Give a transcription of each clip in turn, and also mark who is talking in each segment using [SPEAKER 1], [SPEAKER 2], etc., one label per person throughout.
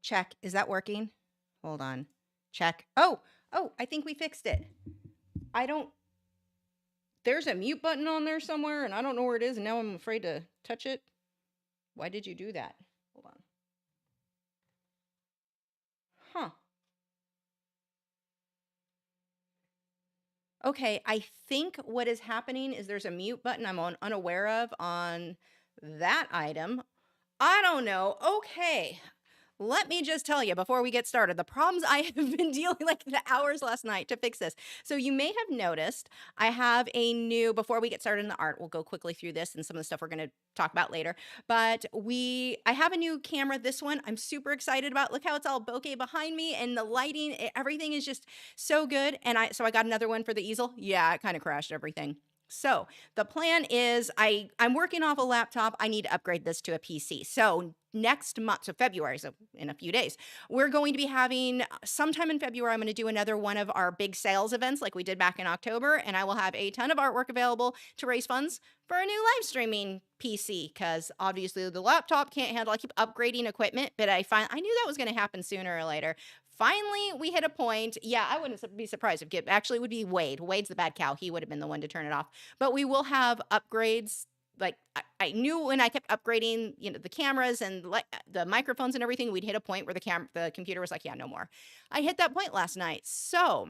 [SPEAKER 1] Check. Is that working? Hold on. Check. Oh, I think we fixed it. There's a mute button on there somewhere, and I don't know where it is, and now I'm afraid to touch it. Why did you do that? Hold on. Huh. Okay, I think what is happening is there's a mute button I'm unaware of on that item. I don't know. Okay. Let me just tell you before we get started, the problems I have been dealing like the hours last night to fix this. So you may have noticed I have a new, before we get started in the art, we'll go quickly through this and some of the stuff we're going to talk about later. But I have a new camera, this one I'm super excited about. Look how it's all bokeh behind me and the lighting, everything is just so good. And so I got another one for the easel. Yeah, it kind of crashed everything. So the plan is I'm working off a laptop. I need to upgrade this to a PC. So next month, so February, so in a few days, we're going to be having sometime in February, I'm going to do another one of our big sales events like we did back in October. And I will have a ton of artwork available to raise funds for a new live streaming PC, because obviously the laptop can't handle, I keep upgrading equipment, but I knew that was going to happen sooner or later. Finally, we hit a point. Yeah, I wouldn't be surprised if actually it would be Wade. Wade's the bad cow. He would have been the one to turn it off. But we will have upgrades. Like I knew when I kept upgrading, the cameras and the microphones and everything, we'd hit a point where the computer was like, yeah, no more. I hit that point last night. So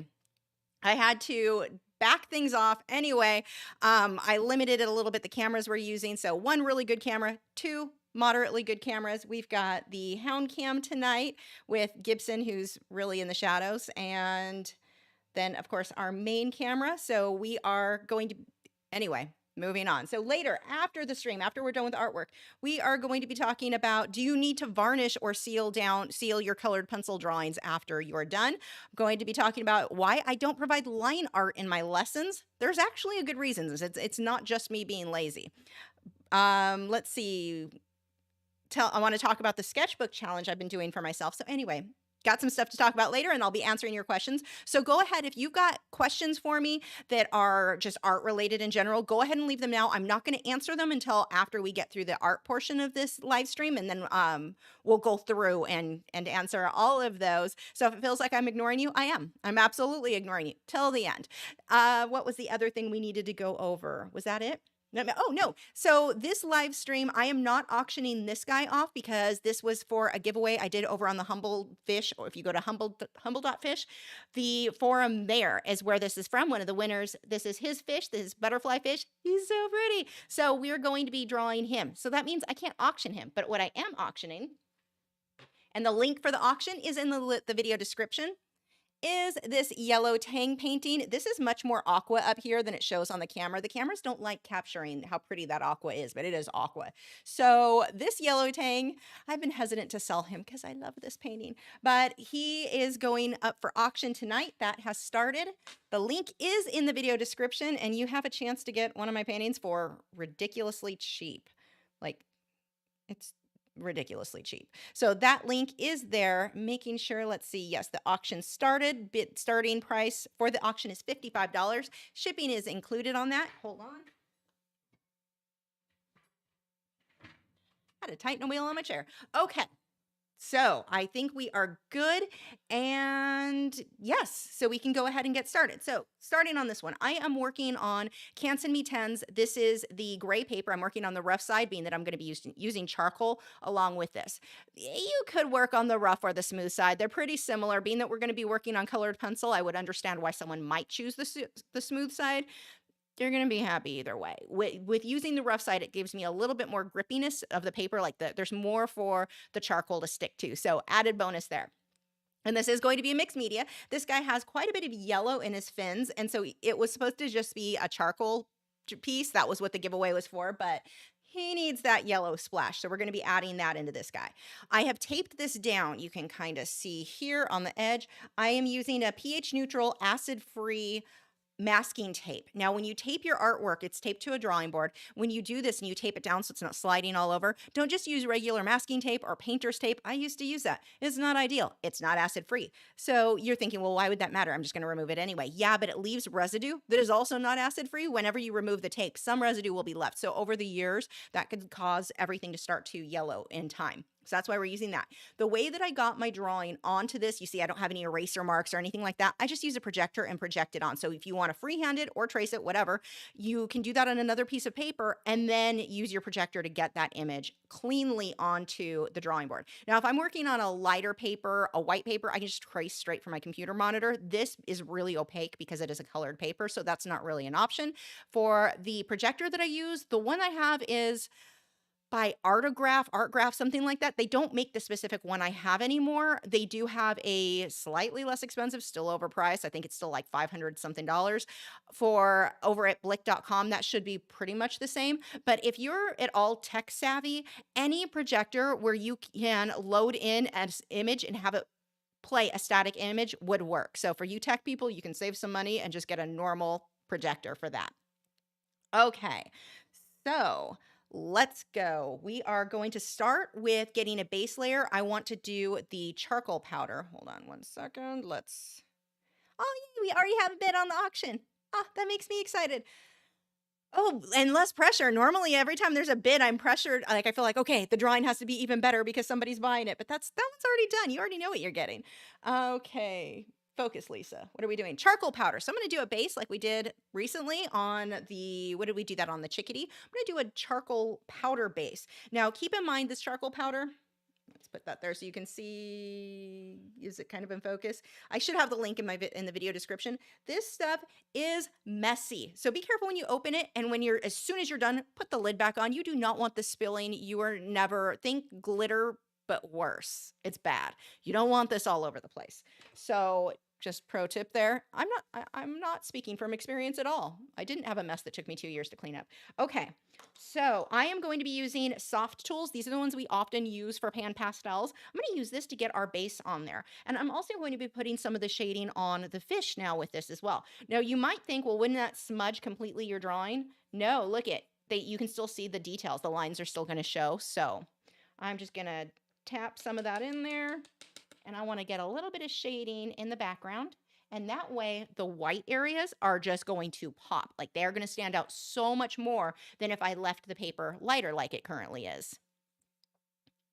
[SPEAKER 1] I had to back things off. Anyway, I limited it a little bit, the cameras we're using. So 1 really good camera, 2 moderately good cameras. We've got the Hound Cam tonight with Gibson, who's really in the shadows. And then, of course, our main camera. So we are going to, anyway, moving on. So later, after the stream, after we're done with the artwork, we are going to be talking about, do you need to varnish or seal your colored pencil drawings after you're done? I'm going to be talking about why I don't provide line art in my lessons. There's actually a good reason. It's not just me being lazy. Let's see. I want to talk about the sketchbook challenge I've been doing for myself. So anyway, got some stuff to talk about later, and I'll be answering your questions. So go ahead. If you've got questions for me that are just art related in general, go ahead and leave them now. I'm not going to answer them until after we get through the art portion of this live stream, and then we'll go through and answer all of those. So if it feels like I'm ignoring you, I am. I'm absolutely ignoring you till the end. What was the other thing we needed to go over? Was that it? Oh, no. So this live stream, I am not auctioning this guy off because this was for a giveaway I did over on the Humble Fish, or if you go to humble.fish, the forum there is where this is from. One of the winners, this is his fish. This is butterflyfish. He's so pretty. So we're going to be drawing him. So that means I can't auction him. But what I am auctioning, and the link for the auction is in the video description, is this yellow Tang painting. This is much more aqua up here than it shows on the camera. The cameras don't like capturing how pretty that aqua is, but it is aqua. So this yellow Tang, I've been hesitant to sell him because I love this painting, but he is going up for auction tonight. That has started. The link is in the video description, and you have a chance to get one of my paintings for ridiculously cheap. Like, it's ridiculously cheap. So that link is there, making sure, let's see, yes, the auction started. Starting price for the auction is $55. Shipping is included on that. Hold on. Had to tighten a wheel on my chair. Okay. So I think we are good, and yes, so we can go ahead and get started. So starting on this one, I am working on Canson Me10s. This is the gray paper. I'm working on the rough side, being that I'm going to be using charcoal along with this. You could work on the rough or the smooth side. They're pretty similar. Being that we're going to be working on colored pencil, I would understand why someone might choose the smooth side. You're going to be happy either way. With using the rough side, it gives me a little bit more grippiness of the paper. Like there's more for the charcoal to stick to. So added bonus there. And this is going to be a mixed media. This guy has quite a bit of yellow in his fins. And so it was supposed to just be a charcoal piece. That was what the giveaway was for. But he needs that yellow splash. So we're going to be adding that into this guy. I have taped this down. You can kind of see here on the edge. I am using a pH neutral, acid-free masking tape. Now, when you tape your artwork, it's taped to a drawing board. When you do this and you tape it down so it's not sliding all over, don't just use regular masking tape or painter's tape. I used to use that. It's not ideal. It's not acid free. So you're thinking, well, why would that matter? I'm just going to remove it anyway. Yeah, but it leaves residue that is also not acid free. Whenever you remove the tape, some residue will be left. So over the years, that could cause everything to start to yellow in time. So that's why we're using that. The way that I got my drawing onto this, you see I don't have any eraser marks or anything like that. I just use a projector and project it on. So if you want to freehand it or trace it, whatever, you can do that on another piece of paper and then use your projector to get that image cleanly onto the drawing board. Now, if I'm working on a lighter paper, a white paper, I can just trace straight from my computer monitor. This is really opaque because it is a colored paper, so that's not really an option. For the projector that I use, the one I have is by Artgraph, something like that. They don't make the specific one I have anymore. They do have a slightly less expensive, still overpriced. I think it's still like 500 something dollars for over at blick.com. That should be pretty much the same. But if you're at all tech savvy, any projector where you can load in an image and have it play a static image would work. So for you tech people, you can save some money and just get a normal projector for that. Okay, so let's go. We are going to start with getting a base layer. I want to do the charcoal powder. Hold on one second. Oh, yay, we already have a bid on the auction. Ah, that makes me excited. Oh, and less pressure. Normally, every time there's a bid, I'm pressured. Like I feel like, okay, the drawing has to be even better because somebody's buying it. But that one's already done. You already know what you're getting. Okay. Focus, Lisa. What are we doing? Charcoal powder. So I'm going to do a base like we did recently on what did we do that on the chickadee? I'm going to do a charcoal powder base. Now, keep in mind this charcoal powder. Let's put that there so you can see. Is it kind of in focus? I should have the link in the video description. This stuff is messy. So be careful when you open it, and as soon as you're done, put the lid back on. You do not want this spilling. You are never, think glitter, but worse. It's bad. You don't want this all over the place. So just pro tip there. I'm not speaking from experience at all. I didn't have a mess that took me 2 years to clean up. Okay, so I am going to be using soft tools. These are the ones we often use for pan pastels. I'm going to use this to get our base on there. And I'm also going to be putting some of the shading on the fish now with this as well. Now you might think, well, wouldn't that smudge completely your drawing? No, look you can still see the details. The lines are still going to show. So I'm just going to tap some of that in there. And I want to get a little bit of shading in the background. And that way the white areas are just going to pop. Like they're going to stand out so much more than if I left the paper lighter like it currently is.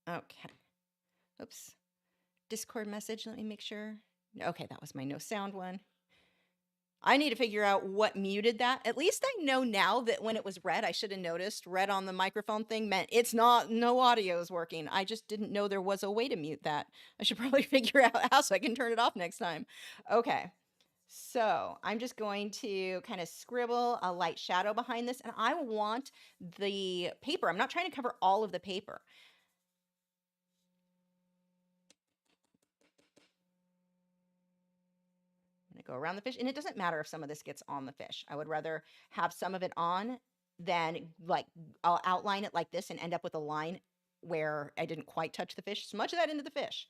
[SPEAKER 1] Okay. Oops. Discord message. Let me make sure. Okay, that was my no sound one. I need to figure out what muted that. At least I know now that when it was red, I should have noticed red on the microphone thing meant no audio is working. I just didn't know there was a way to mute that. I should probably figure out how so I can turn it off next time. Okay. So I'm just going to kind of scribble a light shadow behind this, and I want the paper. I'm not trying to cover all of the paper. Go around the fish, and it doesn't matter if some of this gets on the fish. I would rather have some of it on than like I'll outline it like this and end up with a line where I didn't quite touch the fish. Smudge that into the fish.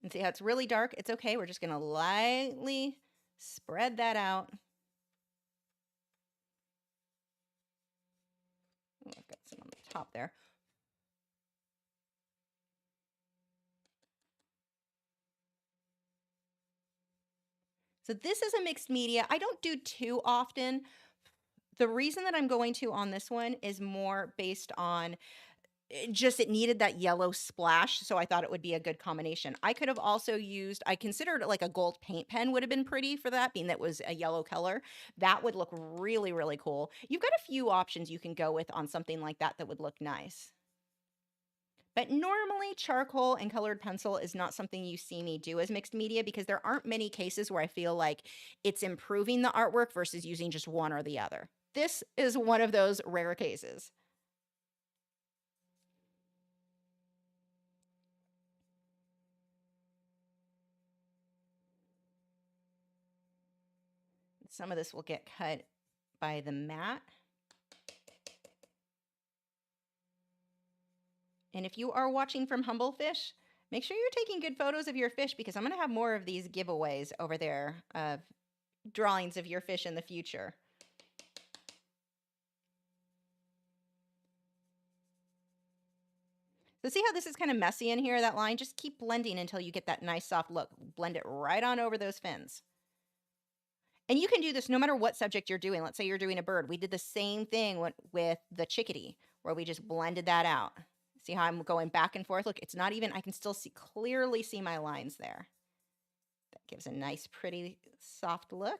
[SPEAKER 1] And see how it's really dark? It's okay. We're just going to lightly spread that out. Oh, I've got some on the top there. So this is a mixed media. I don't do too often. The reason that I'm going to on this one is more based on it needed that yellow splash, so I thought it would be a good combination. I could have also I considered like a gold paint pen would have been pretty for that, being that was a yellow color. That would look really, really cool. You've got a few options you can go with on something like that would look nice. But normally charcoal and colored pencil is not something you see me do as mixed media because there aren't many cases where I feel like it's improving the artwork versus using just one or the other. This is one of those rare cases. Some of this will get cut by the mat. And if you are watching from Humblefish, make sure you're taking good photos of your fish because I'm going to have more of these giveaways over there of drawings of your fish in the future. So see how this is kind of messy in here, that line? Just keep blending until you get that nice soft look. Blend it right on over those fins. And you can do this no matter what subject you're doing. Let's say you're doing a bird. We did the same thing with the chickadee, where we just blended that out. See how I'm going back and forth? Look, it's not even, I can still clearly see my lines there. That gives a nice, pretty, soft look.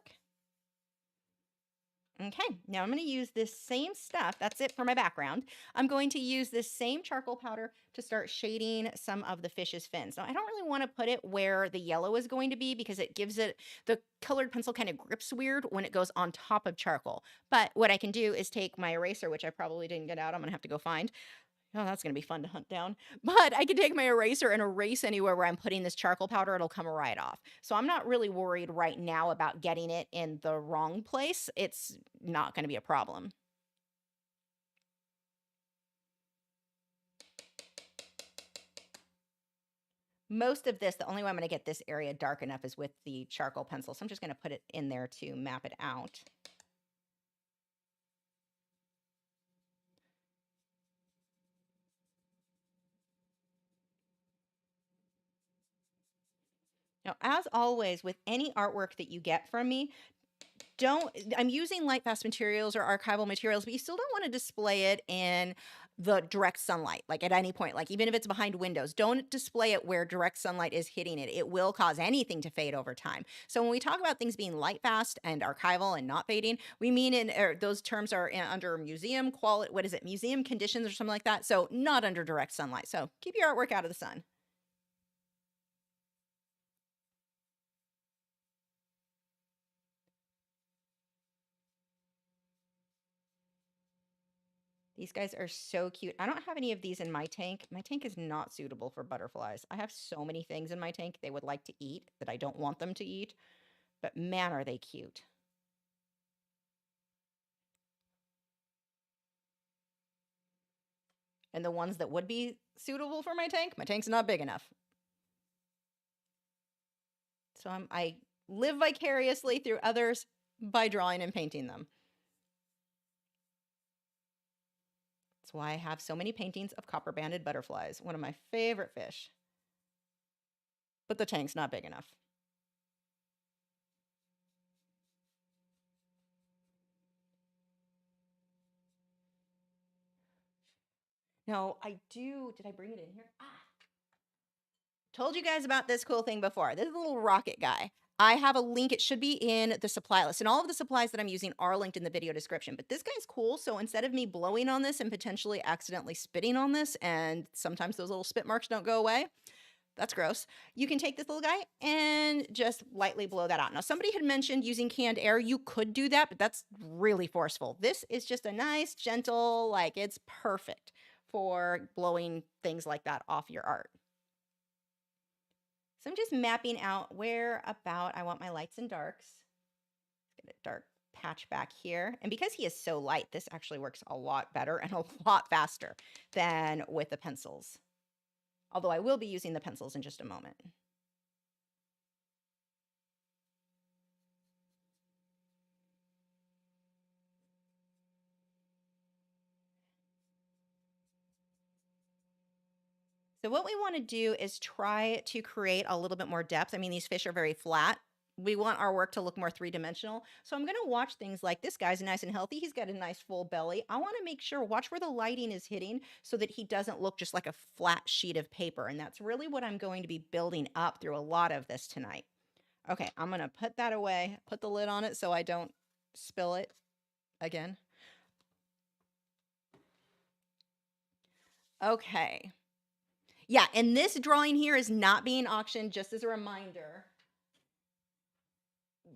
[SPEAKER 1] Okay, now I'm going to use this same stuff. That's it for my background. I'm going to use this same charcoal powder to start shading some of the fish's fins. Now, I don't really want to put it where the yellow is going to be because it gives it, the colored pencil kind of grips weird when it goes on top of charcoal. But what I can do is take my eraser, which I probably didn't get out. I'm going to have to go find. Oh, that's going to be fun to hunt down. But I can take my eraser and erase anywhere where I'm putting this charcoal powder. It'll come right off. So I'm not really worried right now about getting it in the wrong place. It's not going to be a problem. Most of this, the only way I'm going to get this area dark enough is with the charcoal pencil. So I'm just going to put it in there to map it out. Now, as always, with any artwork that you get from me, I'm using light fast materials or archival materials, but you still don't want to display it in the direct sunlight, like at any point, like even if it's behind windows, don't display it where direct sunlight is hitting it. It will cause anything to fade over time. So when we talk about things being light fast and archival and not fading, we mean those terms are under museum quality, what is it, museum conditions or something like that. So not under direct sunlight. So keep your artwork out of the sun. These guys are so cute. I don't have any of these in my tank. My tank is not suitable for butterflies. I have so many things in my tank they would like to eat that I don't want them to eat. But man, are they cute. And the ones that would be suitable for my tank's not big enough. So I live vicariously through others by drawing and painting them. That's why I have so many paintings of copper-banded butterflies, one of my favorite fish. But the tank's not big enough. No, did I bring it in here? Told you guys about this cool thing before. This is a little rocket guy. I have a link. It should be in the supply list. And all of the supplies that I'm using are linked in the video description. But this guy's cool. So instead of me blowing on this and potentially accidentally spitting on this, and sometimes those little spit marks don't go away, that's gross. You can take this little guy and just lightly blow that out. Now, somebody had mentioned using canned air. You could do that, but that's really forceful. This is just a nice, gentle, like it's perfect for blowing things like that off your art. So I'm just mapping out where about I want my lights and darks. Let's get a dark patch back here. And because he is so light, this actually works a lot better and a lot faster than with the pencils. Although I will be using the pencils in just a moment. So what we want to do is try to create a little bit more depth. I mean, these fish are very flat. We want our work to look more three-dimensional. So I'm going to watch things like this guy's nice and healthy. He's got a nice full belly. I want to make sure, watch where the lighting is hitting so that he doesn't look just like a flat sheet of paper. And that's really what I'm going to be building up through a lot of this tonight. Okay, I'm going to put that away, put the lid on it so I don't spill it again. Okay. Yeah, and this drawing here is not being auctioned, just as a reminder.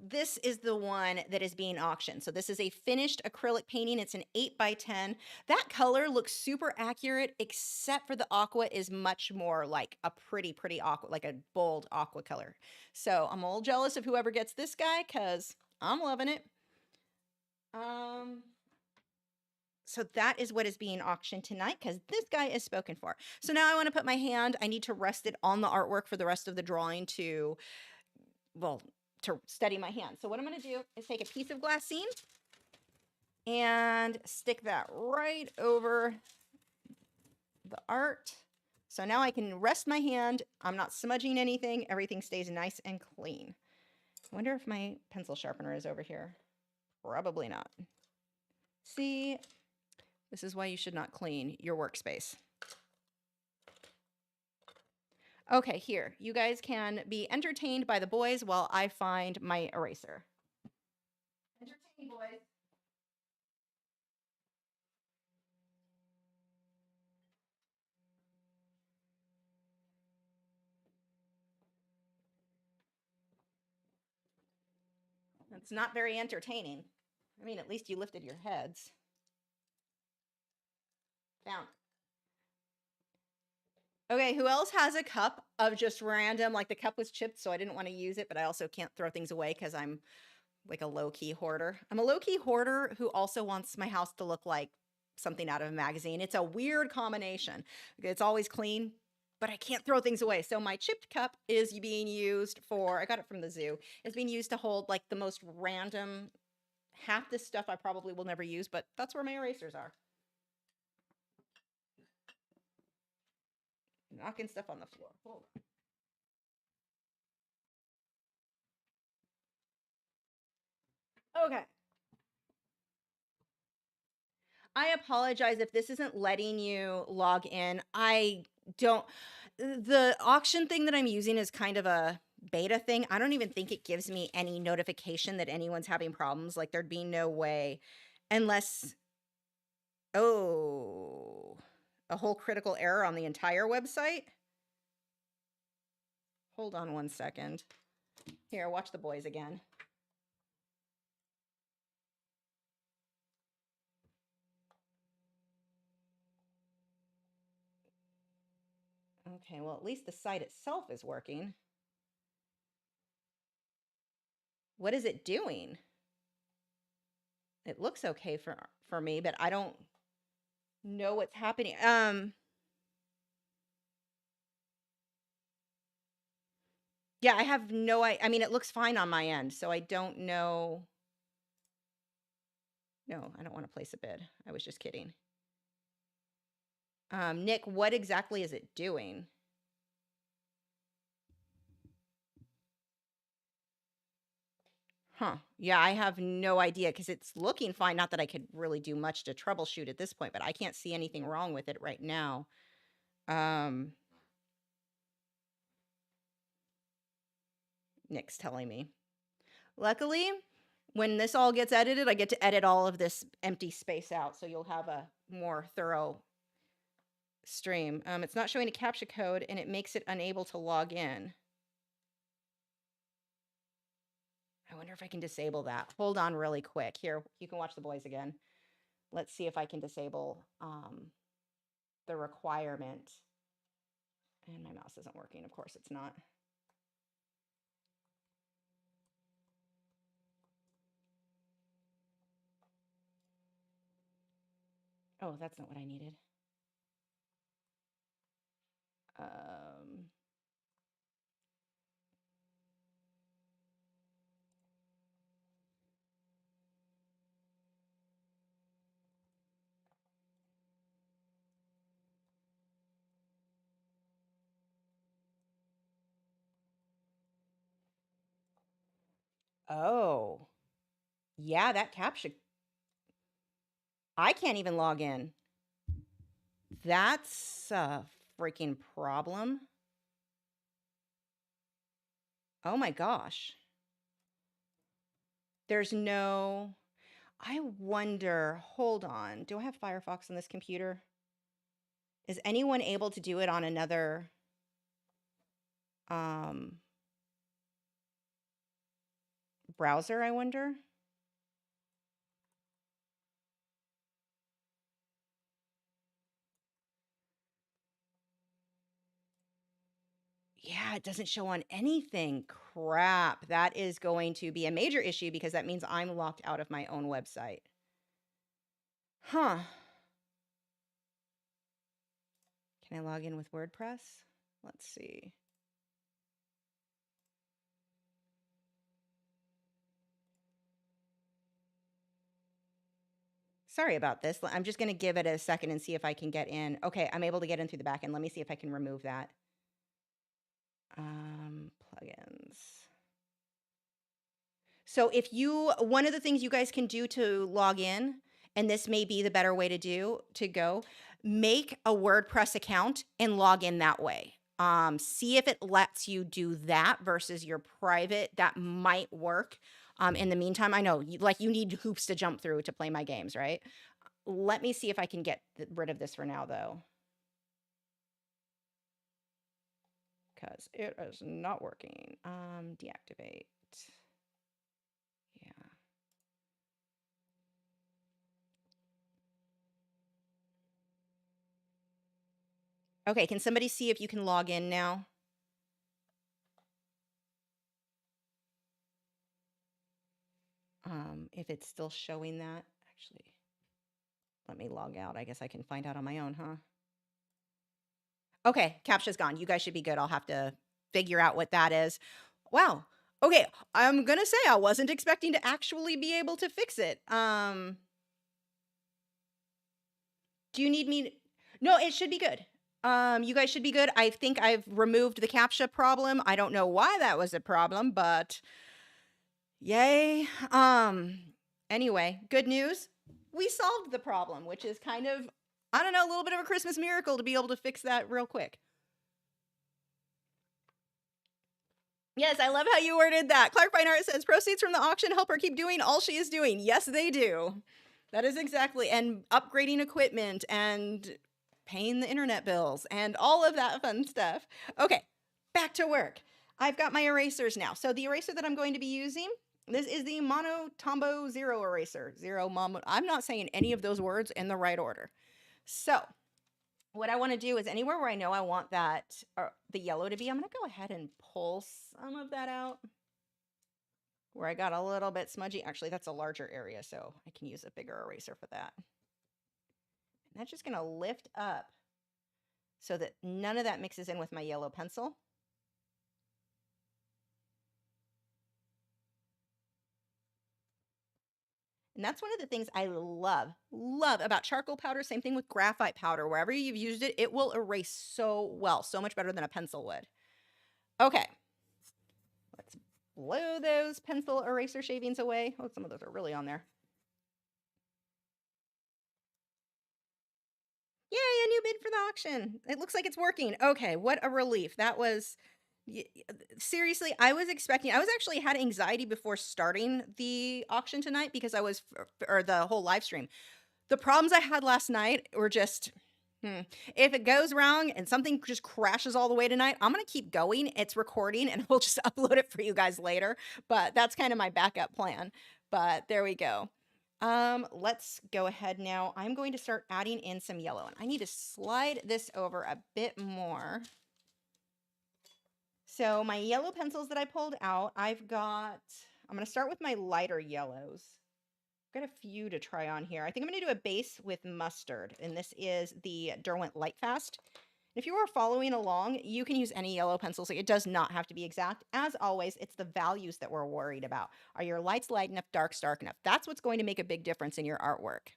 [SPEAKER 1] This is the one that is being auctioned. So this is a finished acrylic painting. It's an 8x10. That color looks super accurate, except for the aqua is much more like a pretty aqua, like a bold aqua color. So I'm a little jealous of whoever gets this guy because I'm loving it. So that is what is being auctioned tonight because this guy is spoken for. So now I want to put my hand, I need to rest it on the artwork for the rest of the drawing to steady my hand. So what I'm going to do is take a piece of glassine and stick that right over the art. So now I can rest my hand. I'm not smudging anything. Everything stays nice and clean. Wonder if my pencil sharpener is over here. Probably not. See, this is why you should not clean your workspace. Okay, here. You guys can be entertained by the boys while I find my eraser. Entertain, boys. It's not very entertaining. I mean, at least you lifted your heads. Found. Okay, who else has a cup of just random, like the cup was chipped, so I didn't want to use it, but I also can't throw things away because I'm like a low-key hoarder. I'm a low-key hoarder who also wants my house to look like something out of a magazine. It's a weird combination. It's always clean, but I can't throw things away. So my chipped cup is being used for, I got it from the zoo, it's being used to hold like the most random, half this stuff I probably will never use, but that's where my erasers are. Knocking stuff on the floor. Hold on. Okay. I apologize if this isn't letting you log in. I don't, the auction thing that I'm using is kind of a beta thing. I don't even think it gives me any notification that anyone's having problems. Like there'd be no way unless, oh, a whole critical error on the entire website. Hold on one second. Here, watch the boys again. Okay, well, at least the site itself is working. What is it doing? It looks okay for me, but I don't know what's happening. Yeah, I have no I mean, it looks fine on my end, so I don't know. No, I don't want to place a bid. I was just kidding. Nick, what exactly is it doing? Huh. Yeah, I have no idea because it's looking fine. Not that I could really do much to troubleshoot at this point, but I can't see anything wrong with it right now. Nick's telling me. Luckily, when this all gets edited, I get to edit all of this empty space out, so you'll have a more thorough stream. It's not showing a CAPTCHA code, and it makes it unable to log in. I wonder if I can disable that. Hold on really quick. Here, you can watch the boys again. Let's see if I can disable the requirement. And my mouse isn't working. Of course it's not. Oh, that's not what I needed. Oh, yeah, that CAPTCHA. I can't even log in. That's a freaking problem. Oh my gosh. There's no, I wonder, hold on. Do I have Firefox on this computer? Is anyone able to do it on another browser, I wonder? Yeah, it doesn't show on anything. Crap. That is going to be a major issue because that means I'm locked out of my own website. Huh. Can I log in with WordPress? Let's see. Sorry about this. I'm just going to give it a second and see if I can get in. Okay, I'm able to get in through the back end. Let me see if I can remove that. Plugins. So if you, one of the things you guys can do to log in, and this may be the better way to go, make a WordPress account and log in that way. See if it lets you do that versus your private. That might work. In the meantime, I know you need hoops to jump through to play my games, right? Let me see if I can get rid of this for now, though. Because it is not working. Deactivate. Yeah. Okay, can somebody see if you can log in now? If it's still showing that. Actually, let me log out. I guess I can find out on my own, huh? Okay, CAPTCHA's gone. You guys should be good. I'll have to figure out what that is. Wow. Okay, I'm gonna say I wasn't expecting to actually be able to fix it. Do you need me? No, it should be good. You guys should be good. I think I've removed the CAPTCHA problem. I don't know why that was a problem, but yay. Anyway, good news. We solved the problem, which is kind of, I don't know, a little bit of a Christmas miracle to be able to fix that real quick. Yes, I love how you worded that. Clark Fine Art says, proceeds from the auction help her keep doing all she is doing. Yes, they do. That is exactly, and upgrading equipment and paying the internet bills and all of that fun stuff. Okay, back to work. I've got my erasers now. So the eraser that I'm going to be using, this is the Mono Tombow Zero eraser. I'm not saying any of those words in the right order. So what I want to do is anywhere where I know I want that, the yellow to be, I'm going to go ahead and pull some of that out. Where I got a little bit smudgy. Actually, that's a larger area, so I can use a bigger eraser for that. And that's just going to lift up so that none of that mixes in with my yellow pencil. And that's one of the things I love about charcoal powder. Same thing with graphite powder. Wherever you've used it, it will erase so well, so much better than a pencil would. Okay. Let's blow those pencil eraser shavings away. Oh, some of those are really on there. Yay, a new bid for the auction. It looks like it's working. Okay, what a relief. That was, seriously, I was actually had anxiety before starting the auction tonight because or the whole live stream. The problems I had last night were just, if it goes wrong and something just crashes all the way tonight, I'm going to keep going. It's recording and we'll just upload it for you guys later. But that's kind of my backup plan. But there we go. Let's go ahead now. I'm going to start adding in some yellow, and I need to slide this over a bit more. So my yellow pencils that I pulled out, I'm going to start with my lighter yellows. I've got a few to try on here. I think I'm going to do a base with mustard, and this is the Derwent Lightfast. If you are following along, you can use any yellow pencils. It does not have to be exact. As always, it's the values that we're worried about. Are your lights light enough, darks dark enough? That's what's going to make a big difference in your artwork.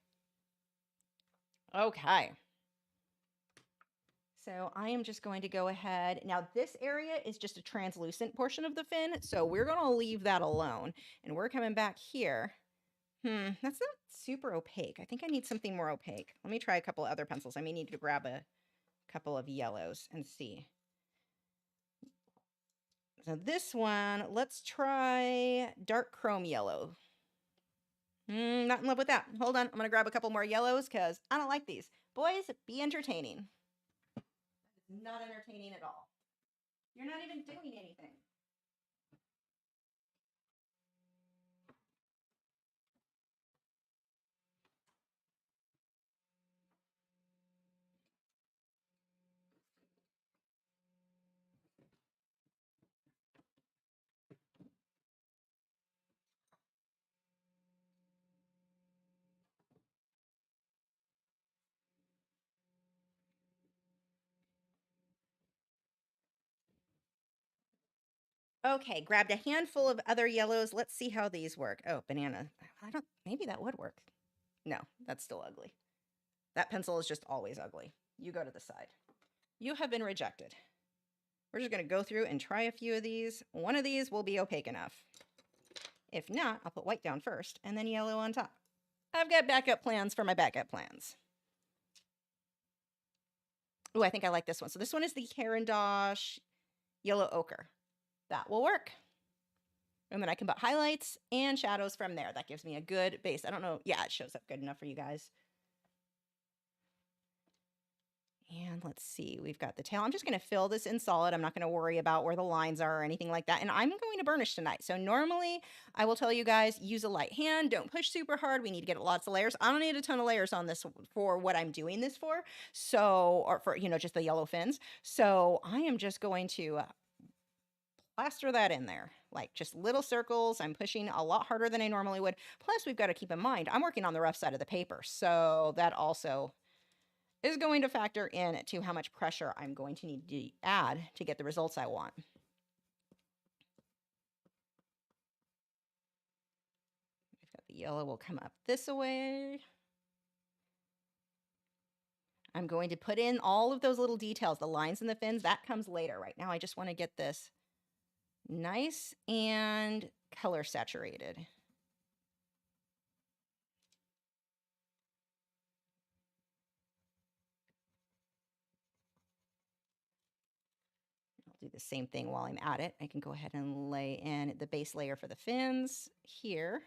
[SPEAKER 1] Okay. So I am just going to go ahead. Now this area is just a translucent portion of the fin, so we're going to leave that alone. And we're coming back here. That's not super opaque. I think I need something more opaque. Let me try a couple of other pencils. I may need to grab a couple of yellows and see. So this one, let's try dark chrome yellow. Not in love with that. Hold on. I'm going to grab a couple more yellows because I don't like these. Boys, be entertaining. Not entertaining at all. You're not even doing anything. Okay, grabbed a handful of other yellows. Let's see how these work. Oh, banana. Maybe that would work. No, that's still ugly. That pencil is just always ugly. You go to the side. You have been rejected. We're just going to go through and try a few of these. One of these will be opaque enough. If not, I'll put white down first and then yellow on top. I've got backup plans for my backup plans. Oh, I think I like this one. So this one is the Carandosh Yellow Ochre. That will work. And then I can put highlights and shadows from there. That gives me a good base. I don't know. Yeah, it shows up good enough for you guys. And let's see, we've got the tail. I'm just going to fill this in solid. I'm not going to worry about where the lines are or anything like that. And I'm going to burnish tonight. So normally I will tell you guys, use a light hand. Don't push super hard. We need to get lots of layers. I don't need a ton of layers on this for what I'm doing this for. So, or for, you know, just the yellow fins. So I am just going to plaster that in there, like just little circles. I'm pushing a lot harder than I normally would. Plus, we've got to keep in mind, I'm working on the rough side of the paper. So that also is going to factor in to how much pressure I'm going to need to add to get the results I want. We've got the yellow will come up this way. I'm going to put in all of those little details, the lines and the fins. That comes later. Right now, I just want to get this nice and color saturated. I'll do the same thing while I'm at it. I can go ahead and lay in the base layer for the fins here.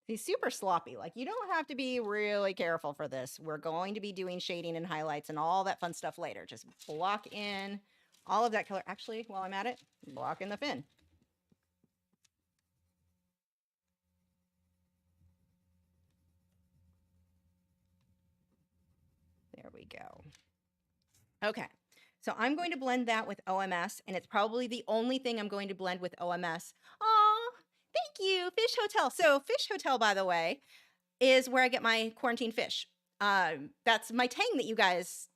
[SPEAKER 1] He's super sloppy. Like, you don't have to be really careful for this. We're going to be doing shading and highlights and all that fun stuff later. Just block in all of that color. Actually, while I'm at it, block in the fin. There we go. Okay. So I'm going to blend that with OMS, and it's probably the only thing I'm going to blend with OMS. Oh, thank you, Fish Hotel. So Fish Hotel, by the way, is where I get my quarantine fish. That's my Tang that you guys,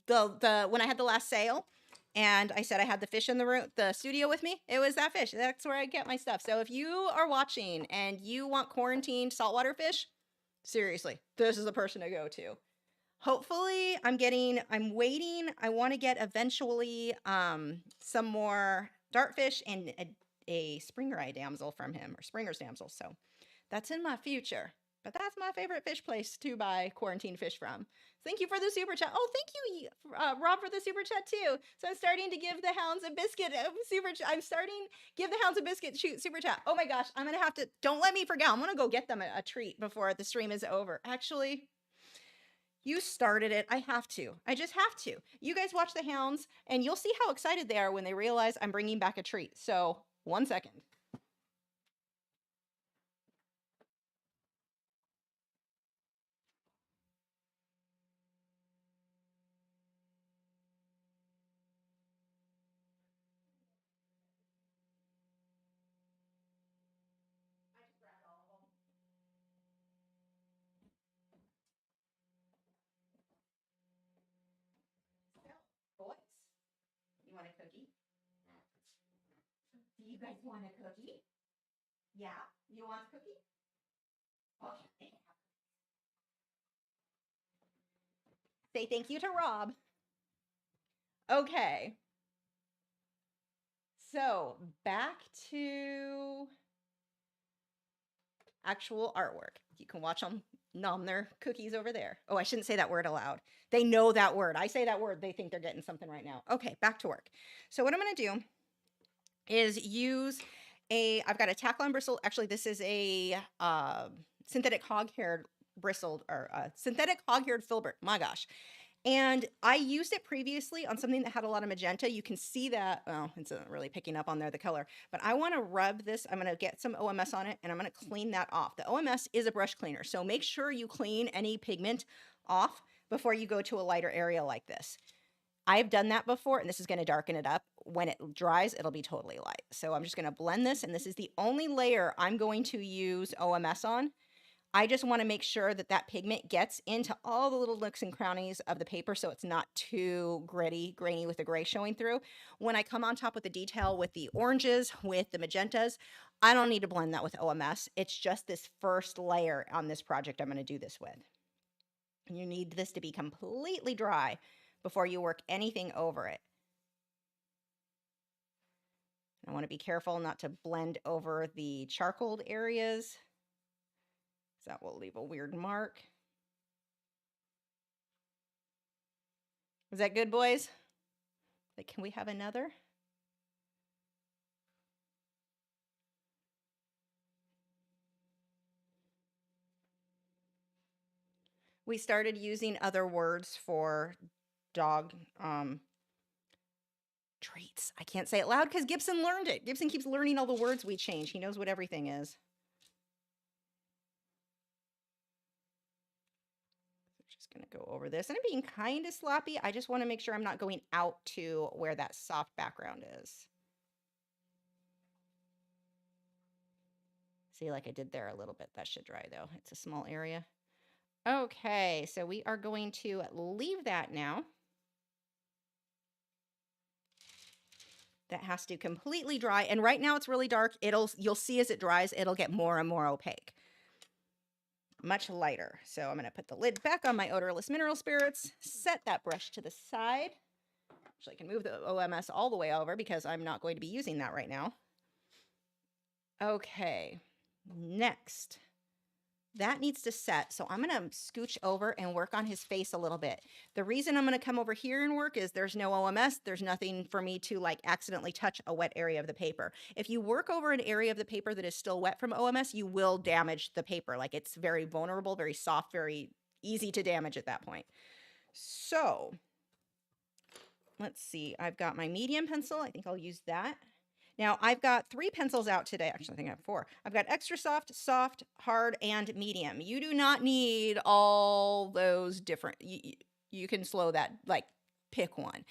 [SPEAKER 1] when I had the last sale, and I said I had the fish in the room, the studio with me, it was that fish. That's where I get my stuff. So if you are watching and you want quarantined saltwater fish, seriously, this is the person to go to. Hopefully I'm waiting. I want to get eventually some more dartfish and a Springer eye damsel from him, or Springer's damsel. So that's in my future. But that's my favorite fish place to buy quarantine fish from. Thank you for the super chat. Oh, thank you, Rob, for the super chat too. So I'm starting to give the hounds a biscuit super chat. I'm starting give the hounds a biscuit super chat. Oh my gosh, I'm gonna have to. Don't let me forget. I'm gonna go get them a treat before the stream is over. Actually, you started it. I have to. I just have to. You guys watch the hounds, and you'll see how excited they are when they realize I'm bringing back a treat. So 1 second. Boys, you want a cookie? Do you guys want a cookie? Yeah? You want a cookie? Okay. Say thank you to Rob. Okay. So back to actual artwork. You can watch them nom their cookies over there. Oh, I shouldn't say that word aloud. They know that word. I say that word, they think they're getting something right now. Okay, back to work. So what I'm going to do is use I've got a tackle on bristle. Actually, this is a synthetic hog-haired bristled, or synthetic hog-haired filbert. My gosh. And I used it previously on something that had a lot of magenta. You can see that, well, it's not really picking up on there, the color, but I want to rub this. I'm going to get some OMS on it, and I'm going to clean that off. The OMS is a brush cleaner, so make sure you clean any pigment off before you go to a lighter area like this. I've done that before, and this is going to darken it up. When it dries, it'll be totally light. So I'm just going to blend this, and this is the only layer I'm going to use OMS on. I just want to make sure that that pigment gets into all the little nooks and crannies of the paper so it's not too grainy with the gray showing through. When I come on top with the detail with the oranges, with the magentas, I don't need to blend that with OMS. It's just this first layer on this project I'm going to do this with. You need this to be completely dry before you work anything over it. I want to be careful not to blend over the charcoaled areas. That will leave a weird mark. Is that good, boys? Like, can we have another? We started using other words for dog treats. I can't say it loud because Gibson learned it. Gibson keeps learning all the words we change. He knows what everything is. Just going to go over this. And I'm being kind of sloppy. I just want to make sure I'm not going out to where that soft background is. See, like I did there a little bit. That should dry, though. It's a small area. Okay, so we are going to leave that now. That has to completely dry. And right now it's really dark. You'll see as it dries, it'll get more and more opaque. Much lighter. So I'm going to put the lid back on my odorless mineral spirits, set that brush to the side. Actually, I can move the OMS all the way over because I'm not going to be using that right now. Okay, next. That needs to set, so I'm going to scooch over and work on his face a little bit. The reason I'm going to come over here and work is there's no OMS. There's nothing for me to like accidentally touch a wet area of the paper. If you work over an area of the paper that is still wet from OMS, you will damage the paper. Like it's very vulnerable, very soft, very easy to damage at that point. So let's see. I've got my medium pencil. I think I'll use that. Now, I've got 3 pencils out today. Actually, I think I have 4. I've got extra soft, soft, hard, and medium. You do not need all those different. You can slow that, like, pick one.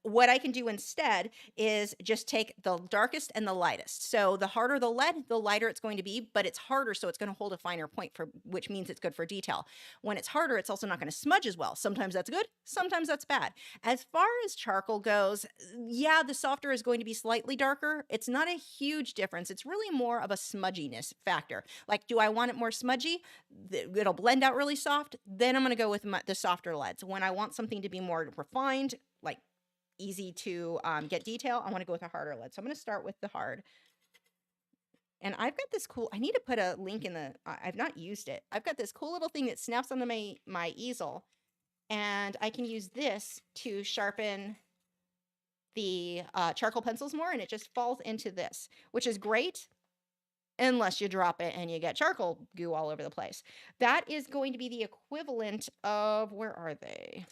[SPEAKER 1] What I can do instead is just take the darkest and the lightest. So the harder the lead, the lighter it's going to be, but it's harder, so it's going to hold a finer point, which means it's good for detail. When it's harder, it's also not going to smudge as well. Sometimes that's good, sometimes that's bad. As far as charcoal goes, yeah, the softer is going to be slightly darker. It's not a huge difference. It's really more of a smudginess factor. Like, do I want it more smudgy? It'll blend out really soft. Then I'm going to go with the softer leads. When I want something to be more refined, like easy to get detail, I want to go with a harder lead. So I'm going to start with the hard. And I've got this cool, I need to put a link in the, I've not used it. I've got this cool little thing that snaps onto my easel. And I can use this to sharpen the charcoal pencils more. And it just falls into this, which is great. Unless you drop it and you get charcoal goo all over the place. That is going to be the equivalent of, where are they?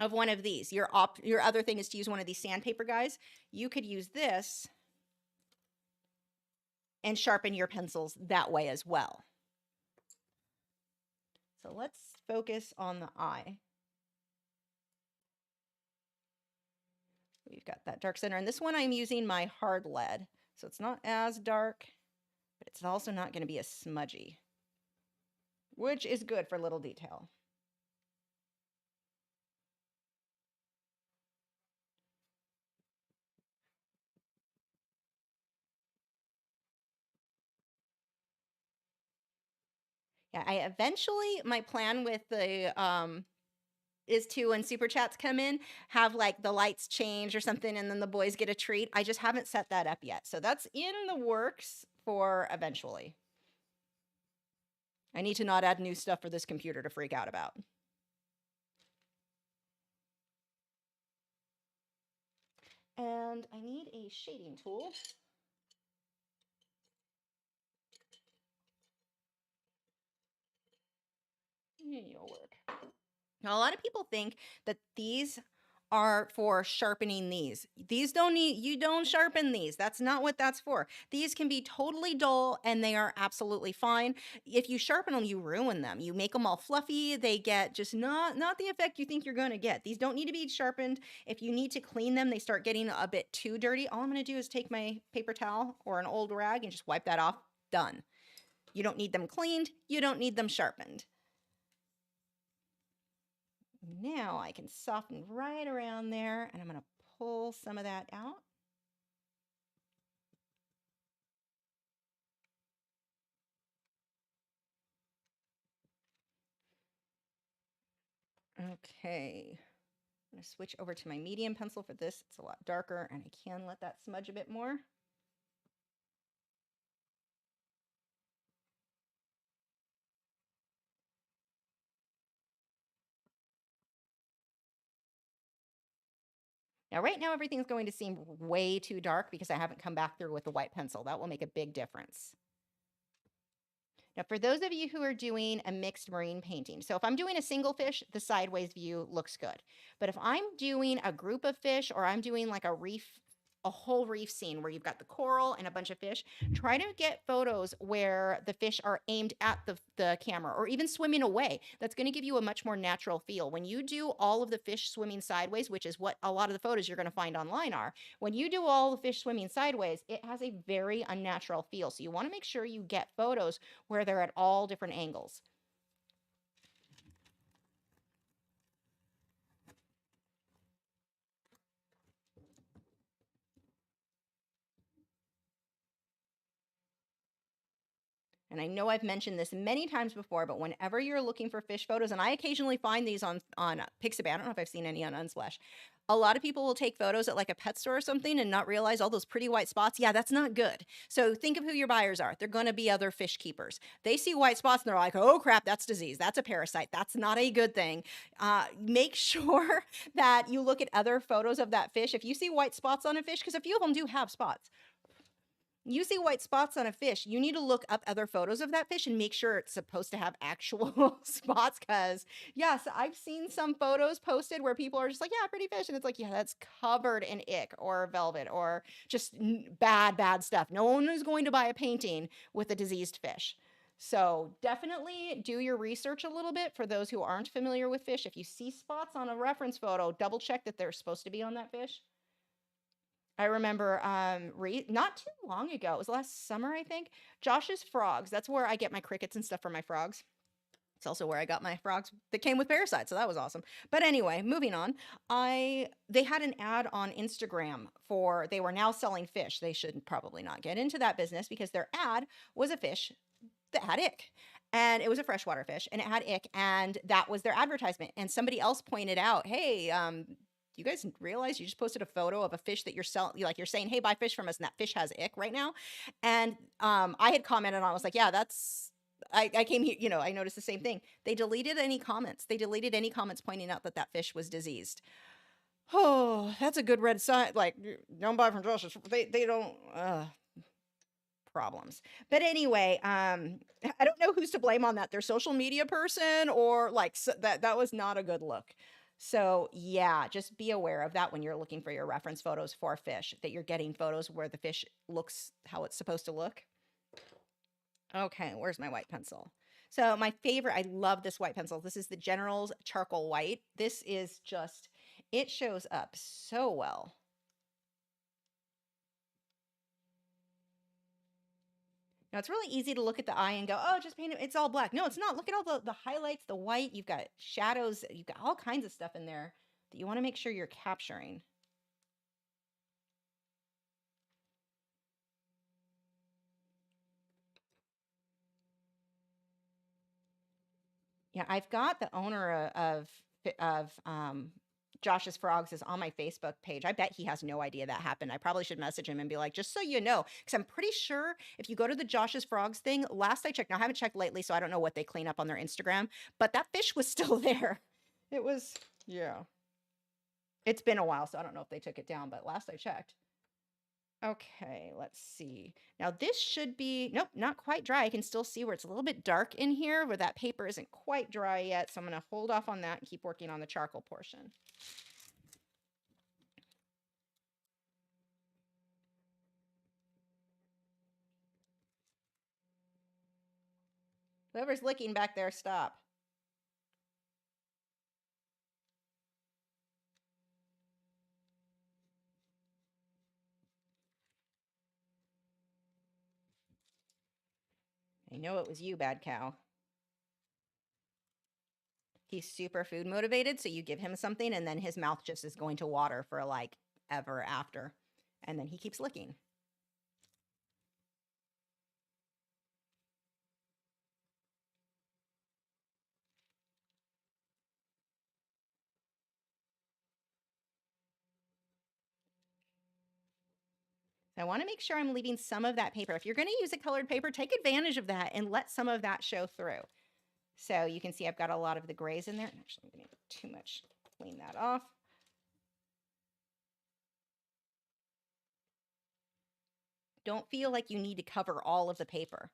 [SPEAKER 1] Of one of these. Your other thing is to use one of these sandpaper guys. You could use this and sharpen your pencils that way as well. So let's focus on the eye. We've got that dark center. And this one I'm using my hard lead. So it's not as dark, but it's also not going to be as smudgy, which is good for little detail. Yeah, eventually my plan with the is to, when super chats come in, have like the lights change or something and then the boys get a treat. I just haven't set that up yet. So that's in the works for eventually. I need to not add new stuff for this computer to freak out about. And I need a shading tool. You'll work. Now, a lot of people think that these are for sharpening these. These don't need, you don't sharpen these. That's not what that's for. These can be totally dull and they are absolutely fine. If you sharpen them, you ruin them. You make them all fluffy. They get just not the effect you think you're going to get. These don't need to be sharpened. If you need to clean them, they start getting a bit too dirty. All I'm going to do is take my paper towel or an old rag and just wipe that off. Done. You don't need them cleaned. You don't need them sharpened. Now I can soften right around there, and I'm going to pull some of that out. Okay. I'm going to switch over to my medium pencil for this. It's a lot darker, and I can let that smudge a bit more. Now, right now, everything's going to seem way too dark because I haven't come back through with the white pencil. That will make a big difference. Now, for those of you who are doing a mixed marine painting, so if I'm doing a single fish, the sideways view looks good. But if I'm doing a group of fish, or I'm doing like a reef, a whole reef scene where you've got the coral and a bunch of fish, try to get photos where the fish are aimed at the camera or even swimming away. That's going to give you a much more natural feel. When you do all of the fish swimming sideways, which is what a lot of the photos you're going to find online are, when you do all the fish swimming sideways, it has a very unnatural feel. So you want to make sure you get photos where they're at all different angles. And I know I've mentioned this many times before, but whenever you're looking for fish photos, and I occasionally find these on Pixabay, I don't know if I've seen any on Unsplash. A lot of people will take photos at like a pet store or something and not realize all those pretty white spots. Yeah, that's not good. So think of who your buyers are. They're going to be other fish keepers. They see white spots and they're like, oh crap, that's disease. That's a parasite. That's not a good thing. Make sure that you look at other photos of that fish. If you see white spots on a fish, because a few of them do have spots, you see white spots on a fish, you need to look up other photos of that fish and make sure it's supposed to have actual spots. Because, yes, I've seen some photos posted where people are just like, yeah, pretty fish. And it's like, yeah, that's covered in ick or velvet or just bad, bad stuff. No one is going to buy a painting with a diseased fish. So definitely do your research a little bit for those who aren't familiar with fish. If you see spots on a reference photo, double check that they're supposed to be on that fish. I remember not too long ago, it was last summer, I think, Josh's Frogs. That's where I get my crickets and stuff for my frogs. It's also where I got my frogs that came with parasites, so that was awesome. But anyway, moving on. They had an ad on Instagram for they were now selling fish. They should probably not get into that business because their ad was a fish that had ick. And it was a freshwater fish and it had ick, and that was their advertisement. And somebody else pointed out, hey, you guys realize you just posted a photo of a fish that you're selling, like you're saying, hey, buy fish from us, and that fish has ick right now. And I had commented on, I was like, yeah, I came here, I noticed the same thing. They deleted any comments. They deleted any comments pointing out that that fish was diseased. Oh, that's a good red sign. Like, don't buy from Josh's. They don't, problems. But anyway, I don't know who's to blame on that. Their social media person or like that was not a good look. So yeah, just be aware of that when you're looking for your reference photos for fish, that you're getting photos where the fish looks how it's supposed to look. Okay, where's my white pencil? So my favorite, I love this white pencil. This is the General's Charcoal White. This is just, it shows up so well. Now, it's really easy to look at the eye and go, oh, just paint it. It's all black. No, it's not. Look at all the highlights, the white. You've got shadows. You've got all kinds of stuff in there that you want to make sure you're capturing. Yeah, I've got the owner of Josh's Frogs is on my Facebook page. I bet he has no idea that happened. I probably should message him and be like, just so you know, because I'm pretty sure if you go to the Josh's Frogs thing, last I checked, now I haven't checked lately, so I don't know what they clean up on their Instagram, but that fish was still there. It was, yeah. It's been a while, so I don't know if they took it down, but last I checked. Okay, let's see. Now this should be, nope, not quite dry. I can still see where it's a little bit dark in here where that paper isn't quite dry yet. So I'm going to hold off on that and keep working on the charcoal portion. Whoever's licking back there, stop. I know it was you, bad cow. He's super food motivated, so you give him something and then his mouth just is going to water for like ever after. And then he keeps licking. So I want to make sure I'm leaving some of that paper. If you're going to use a colored paper, take advantage of that and let some of that show through. So you can see I've got a lot of the grays in there. Actually, I'm going to too much. Clean that off. Don't feel like you need to cover all of the paper.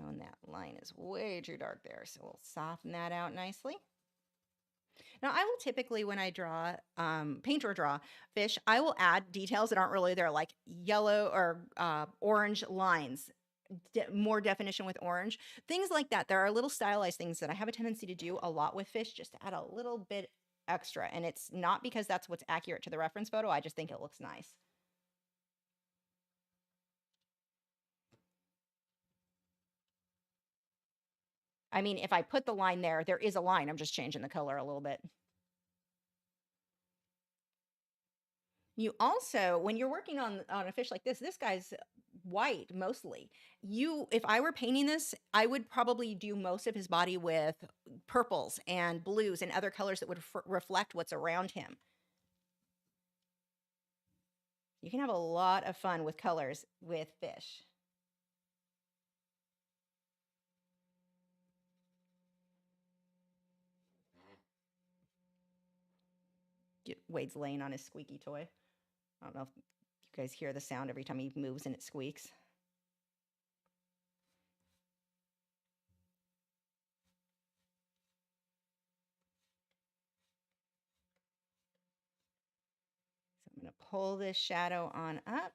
[SPEAKER 1] And that line is way too dark there, so we'll soften that out nicely. Now, I will typically, when I draw, paint or draw fish, I will add details that aren't really there, like yellow or orange lines, more definition with orange, things like that. There are little stylized things that I have a tendency to do a lot with fish, just to add a little bit extra. And it's not because that's what's accurate to the reference photo. I just think it looks nice. I mean, if I put the line there, there is a line. I'm just changing the color a little bit. You also, when you're working on a fish like this guy's white mostly. If I were painting this, I would probably do most of his body with purples and blues and other colors that would reflect what's around him. You can have a lot of fun with colors with fish. Wade's laying on his squeaky toy. I don't know if you guys hear the sound every time he moves and it squeaks. So I'm going to pull this shadow on up.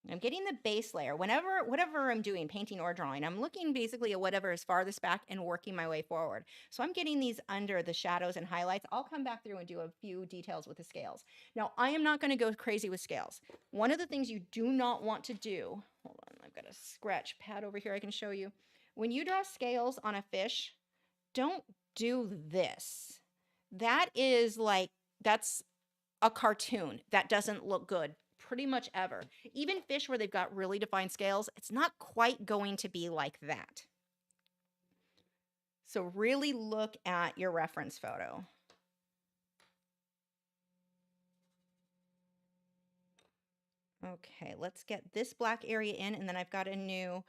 [SPEAKER 1] I'm getting the base layer. Whatever I'm doing, painting or drawing, I'm looking basically at whatever is farthest back and working my way forward. So I'm getting these under the shadows and highlights. I'll come back through and do a few details with the scales. Now, I am not going to go crazy with scales. One of the things you do not want to do, hold on, I've got a scratch pad over here I can show you. When you draw scales on a fish, don't do this. That's a cartoon. That doesn't look good pretty much ever. Even fish where they've got really defined scales, it's not quite going to be like that. So really look at your reference photo. Okay, let's get this black area in, and then I've got a new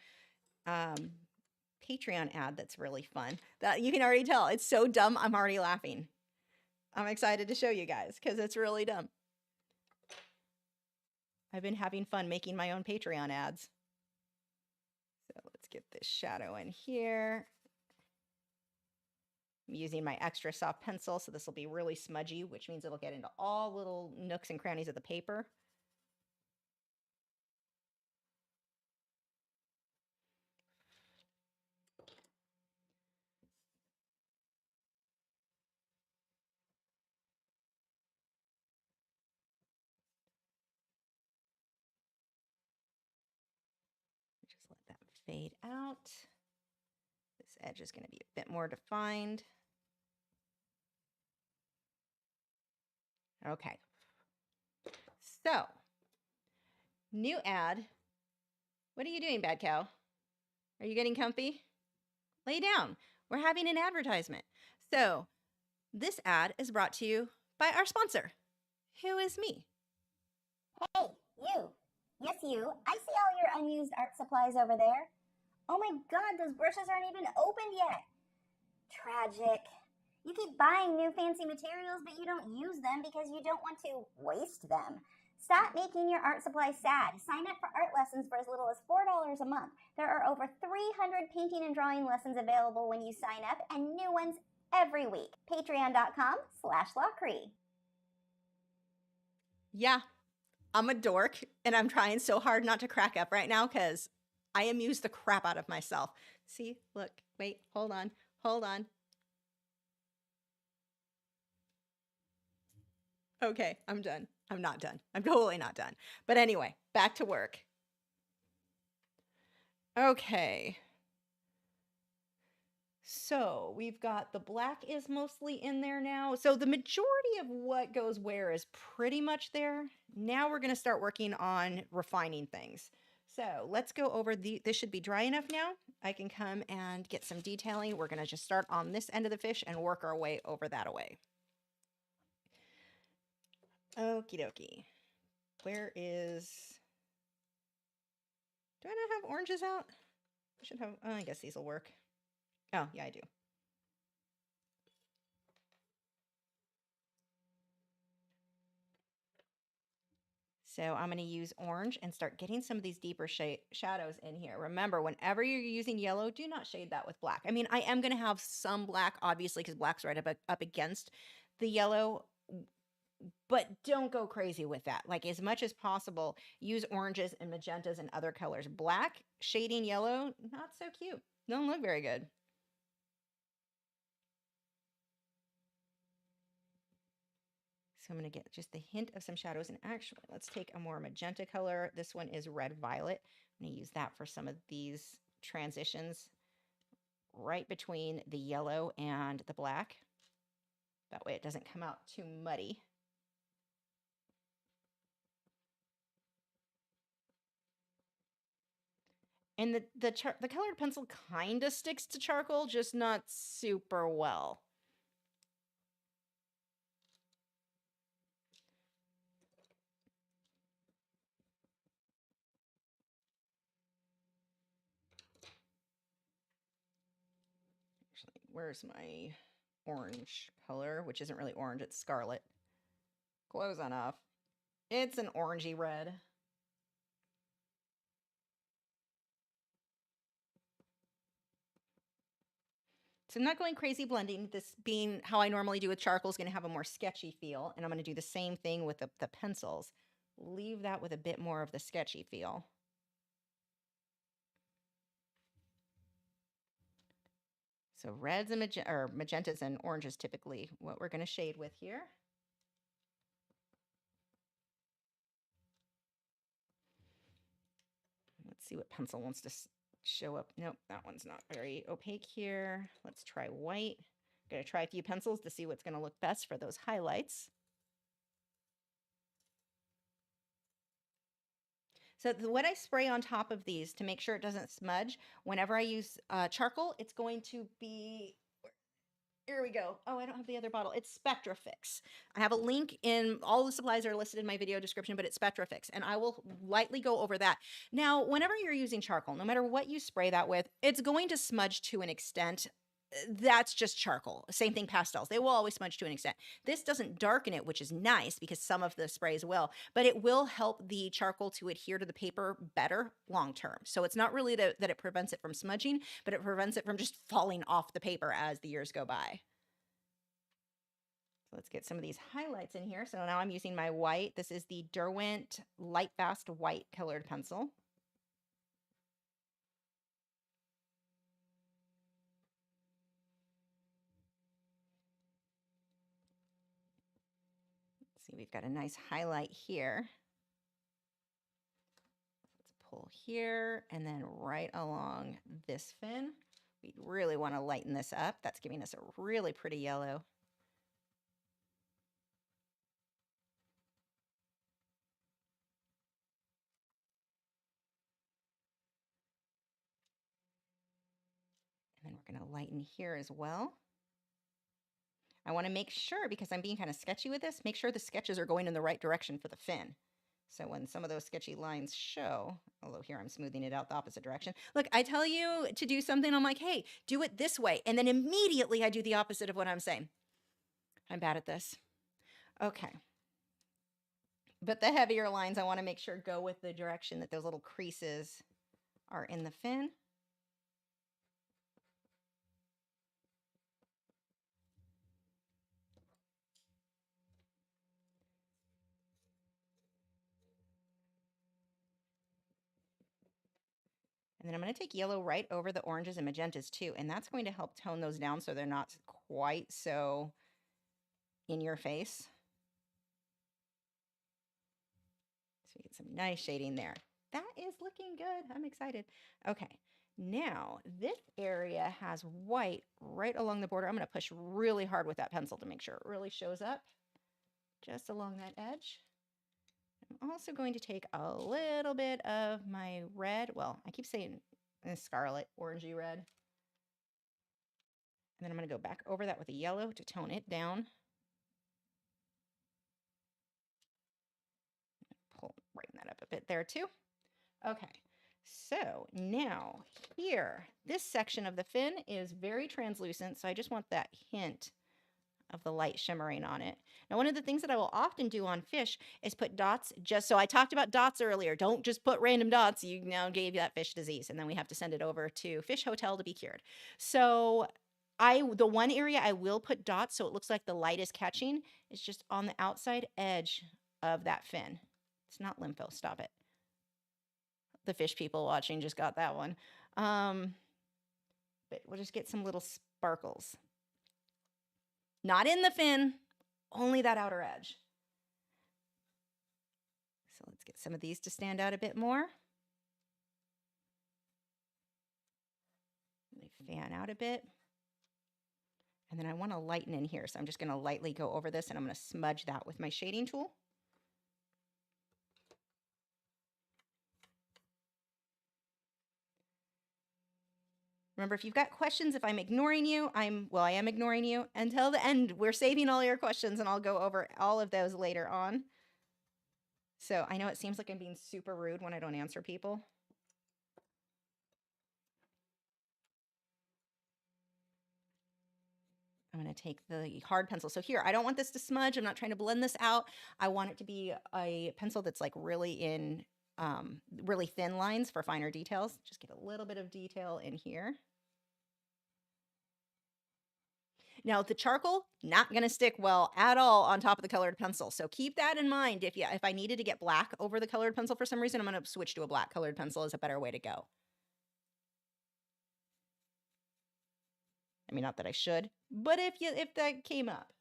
[SPEAKER 1] Patreon ad that's really fun. That you can already tell. It's so dumb, I'm already laughing. I'm excited to show you guys because it's really dumb. I've been having fun making my own Patreon ads. So let's get this shadow in here. I'm using my extra soft pencil, so this will be really smudgy, which means it'll get into all little nooks and crannies of the paper. Just let that fade out. This edge is going to be a bit more defined. Okay. So, new ad. What are you doing, bad cow? Are you getting comfy? Lay down. We're having an advertisement. So, this ad is brought to you by our sponsor, who is me.
[SPEAKER 2] Hey, you. Yes, you. I see all your unused art supplies over there. Oh my god, those brushes aren't even opened yet. Tragic. You keep buying new fancy materials, but you don't use them because you don't want to waste them. Stop making your art supplies sad. Sign up for art lessons for as little as $4 a month. There are over 300 painting and drawing lessons available when you sign up, and new ones every week. Patreon.com/Lachri.
[SPEAKER 1] Yeah, I'm a dork and I'm trying so hard not to crack up right now because I amuse the crap out of myself. See, look, wait, hold on, hold on. Okay, I'm done. I'm not done. I'm totally not done. But anyway, back to work. Okay. So we've got the black is mostly in there now. So the majority of what goes where is pretty much there. Now we're going to start working on refining things. So let's go over this should be dry enough now. I can come and get some detailing. We're going to just start on this end of the fish and work our way over that away. Okie dokie. Where is... Do I not have oranges out? I should have... Oh, I guess these will work. Oh, yeah, I do. So I'm going to use orange and start getting some of these deeper shadows in here. Remember, whenever you're using yellow, do not shade that with black. I mean, I am going to have some black, obviously, because black's right up against the yellow, but don't go crazy with that. Like, as much as possible, use oranges and magentas and other colors. Black shading yellow, not so cute. Don't look very good. So I'm going to get just a hint of some shadows. And actually, let's take a more magenta color. This one is red violet. I'm going to use that for some of these transitions right between the yellow and the black. That way it doesn't come out too muddy. And the colored pencil kind of sticks to charcoal, just not super well. Actually, where's my orange color, which isn't really orange, it's scarlet. Close enough. It's an orangey red. So I'm not going crazy blending. This being how I normally do with charcoal is going to have a more sketchy feel. And I'm going to do the same thing with the pencils. Leave that with a bit more of the sketchy feel. So reds and magentas and oranges typically what we're going to shade with here. Let's see what pencil wants to show up. Nope, that one's not very opaque here. Let's try white. I'm going to try a few pencils to see what's going to look best for those highlights. So what I spray on top of these to make sure it doesn't smudge, whenever I use charcoal, it's going to be, here we go. Oh, I don't have the other bottle. It's Spectrafix. I have a link in, all the supplies are listed in my video description, but it's Spectrafix, and I will lightly go over that. Now, whenever you're using charcoal, no matter what you spray that with, it's going to smudge to an extent. That's just charcoal. Same thing, pastels. They will always smudge to an extent. This doesn't darken it, which is nice because some of the sprays will, but it will help the charcoal to adhere to the paper better long term. So it's not really that it prevents it from smudging, but it prevents it from just falling off the paper as the years go by. So let's get some of these highlights in here. So now I'm using my white. This is the Derwent Light Fast White colored pencil. See, we've got a nice highlight here. Let's pull here and then right along this fin. We really want to lighten this up. That's giving us a really pretty yellow. And then we're going to lighten here as well. I want to make sure, because I'm being kind of sketchy with this, make sure the sketches are going in the right direction for the fin. So when some of those sketchy lines show, although here I'm smoothing it out the opposite direction. Look, I tell you to do something, I'm like, hey, do it this way. And then immediately I do the opposite of what I'm saying. I'm bad at this. Okay. But the heavier lines, I want to make sure go with the direction that those little creases are in the fin. And then I'm going to take yellow right over the oranges and magentas too, and that's going to help tone those down so they're not quite so in your face. So we get some nice shading there. That is looking good. I'm excited. Okay, now this area has white right along the border. I'm going to push really hard with that pencil to make sure it really shows up just along that edge. I'm also going to take a little bit of my red. Well, I keep saying scarlet, orangey red. And then I'm going to go back over that with a yellow to tone it down. Brighten that up a bit there too. Okay, so now here, this section of the fin is very translucent, so I just want that hint of the light shimmering on it. Now, one of the things that I will often do on fish is put dots, so I talked about dots earlier. Don't just put random dots. You now gave that fish disease, and then we have to send it over to Fish Hotel to be cured. So the one area I will put dots so it looks like the light is catching is just on the outside edge of that fin. It's not lympho, stop it. The fish people watching just got that one. But we'll just get some little sparkles. Not in the fin, only that outer edge. So let's get some of these to stand out a bit more. They fan out a bit. And then I want to lighten in here, so I'm just going to lightly go over this, and I'm going to smudge that with my shading tool. Remember, if you've got questions, if I'm ignoring you, I am ignoring you until the end. We're saving all your questions, and I'll go over all of those later on. So I know it seems like I'm being super rude when I don't answer people. I'm going to take the hard pencil. So here, I don't want this to smudge. I'm not trying to blend this out. I want it to be a pencil that's like really in really thin lines for finer details. Just get a little bit of detail in here. Now, the charcoal, not going to stick well at all on top of the colored pencil. So keep that in mind. If I needed to get black over the colored pencil for some reason, I'm going to switch to a black colored pencil is a better way to go. I mean, not that I should, but if that came up.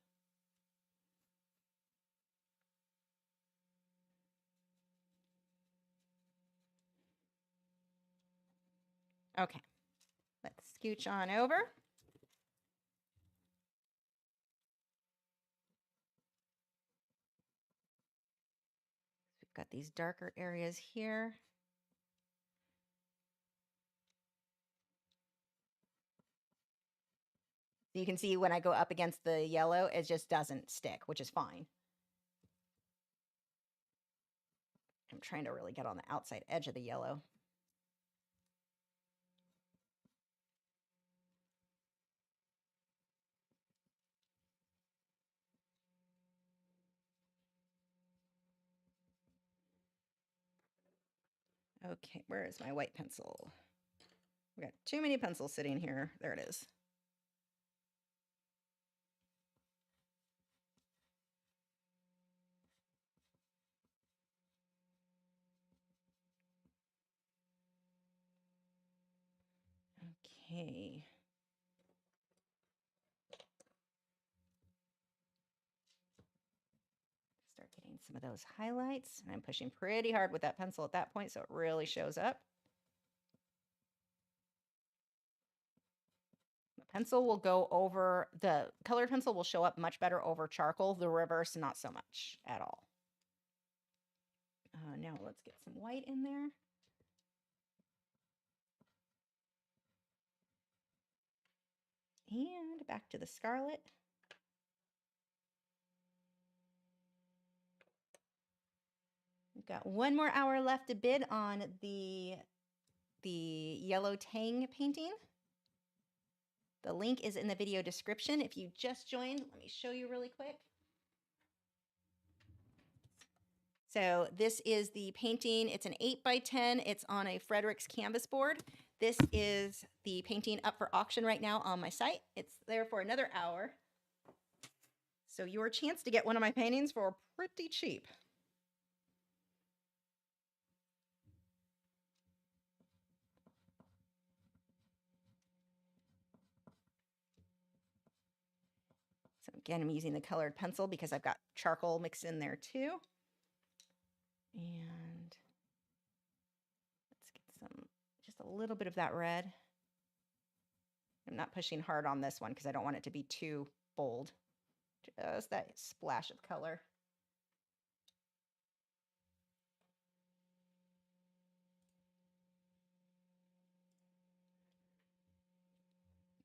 [SPEAKER 1] Okay, let's scooch on over. We've got these darker areas here. You can see when I go up against the yellow, it just doesn't stick, which is fine. I'm trying to really get on the outside edge of the yellow. Okay, where is my white pencil? We got too many pencils sitting here. There it is. Okay. Start getting some of those highlights. And I'm pushing pretty hard with that pencil at that point so it really shows up. The pencil will go over, the colored pencil will show up much better over charcoal. The reverse, not so much at all. Now let's get some white in there. And back to the scarlet. We've got one more hour left to bid on the yellow Tang painting. The link is in the video description. If you just joined, let me show you really quick. So this is the painting. It's an 8x10. It's on a Frederick's canvas board. This is the painting up for auction right now on my site. It's there for another hour. So your chance to get one of my paintings for pretty cheap. Again, I'm using the colored pencil because I've got charcoal mixed in there too. And let's get just a little bit of that red. I'm not pushing hard on this one because I don't want it to be too bold. Just that splash of color.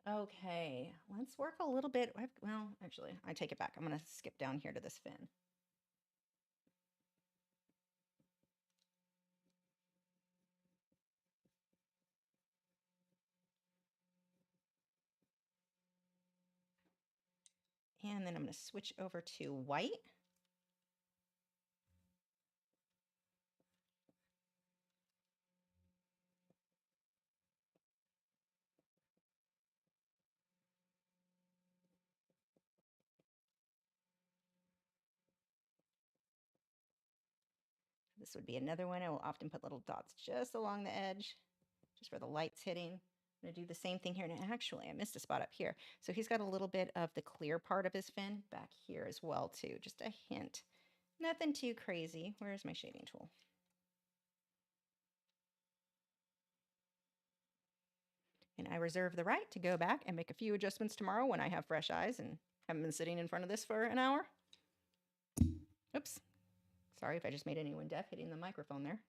[SPEAKER 1] Okay, let's work a little bit. Well, actually, I take it back. I'm going to skip down here to this fin. And then I'm going to switch over to white. This would be another one. I will often put little dots just along the edge, just where the light's hitting. I'm going to do the same thing here. And actually, I missed a spot up here. So he's got a little bit of the clear part of his fin back here as well, too. Just a hint. Nothing too crazy. Where's my shading tool? And I reserve the right to go back and make a few adjustments tomorrow when I have fresh eyes and haven't been sitting in front of this for an hour. Oops. Sorry if I just made anyone deaf hitting the microphone there.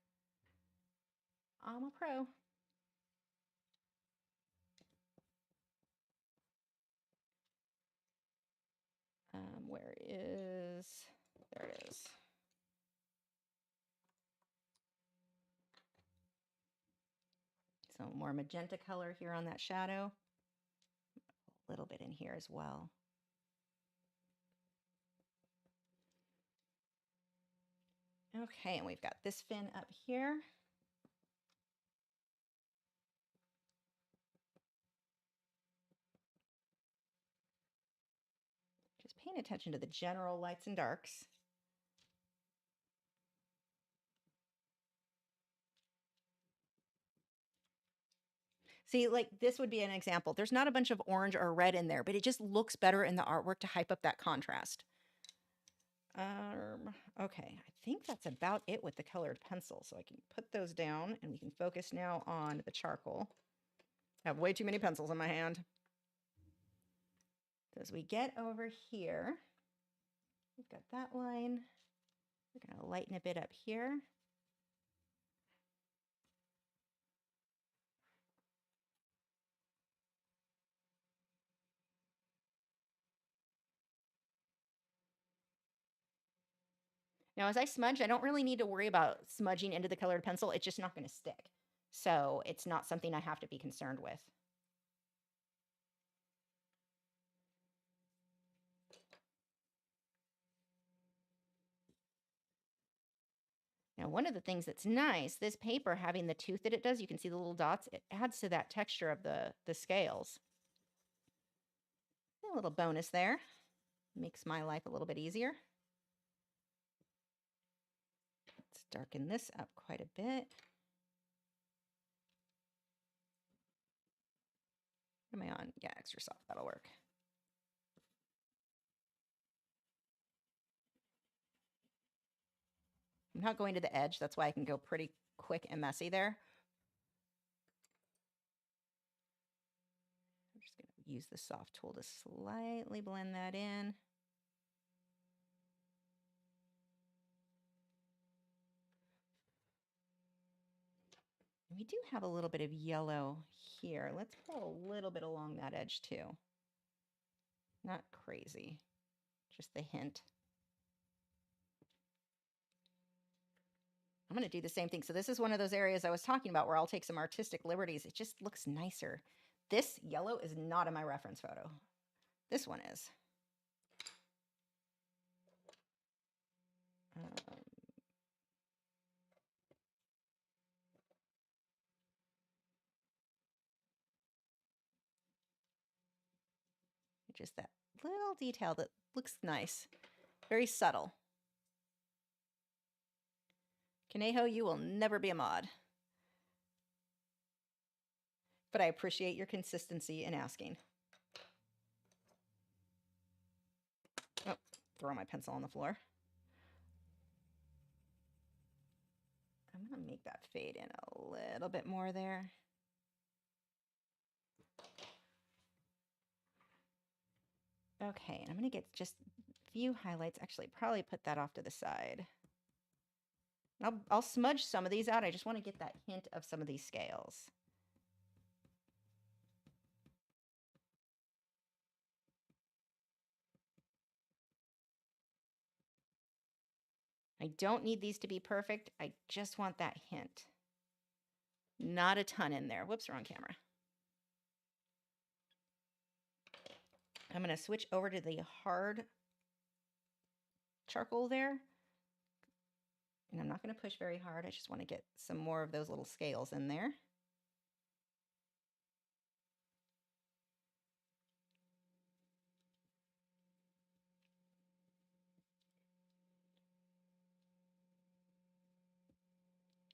[SPEAKER 1] I'm a pro. Where is... There it is. So more magenta color here on that shadow. A little bit in here as well. Okay, and we've got this fin up here. Just paying attention to the general lights and darks. See, like this would be an example. There's not a bunch of orange or red in there, but it just looks better in the artwork to hype up that contrast. Okay, I think that's about it with the colored pencil. So I can put those down and we can focus now on the charcoal. I have way too many pencils in my hand. So as we get over here, we've got that line. We're going to lighten a bit up here. Now, as I smudge, I don't really need to worry about smudging into the colored pencil. It's just not going to stick. So it's not something I have to be concerned with. Now, one of the things that's nice, this paper having the tooth that it does, you can see the little dots, it adds to that texture of the scales. A little bonus there. Makes my life a little bit easier. Let's darken this up quite a bit. What am I on? Yeah, extra soft, that'll work. I'm not going to the edge, that's why I can go pretty quick and messy there. I'm just going to use the soft tool to slightly blend that in. And we do have a little bit of yellow here. Let's pull a little bit along that edge too. Not crazy, just the hint. I'm going to do the same thing. So this is one of those areas I was talking about where I'll take some artistic liberties. It just looks nicer. This yellow is not in my reference photo. This one is. Just that little detail that looks nice. Very subtle. Conejo, you will never be a mod. But I appreciate your consistency in asking. throw my pencil on the floor. I'm going to make that fade in a little bit more there. Okay, and I'm going to get just a few highlights. Actually, probably put that off to the side. I'll smudge some of these out. I just want to get that hint of some of these scales. I don't need these to be perfect. I just want that hint. Not a ton in there. Whoops, wrong camera. I'm going to switch over to the hard charcoal there. And I'm not going to push very hard. I just want to get some more of those little scales in there.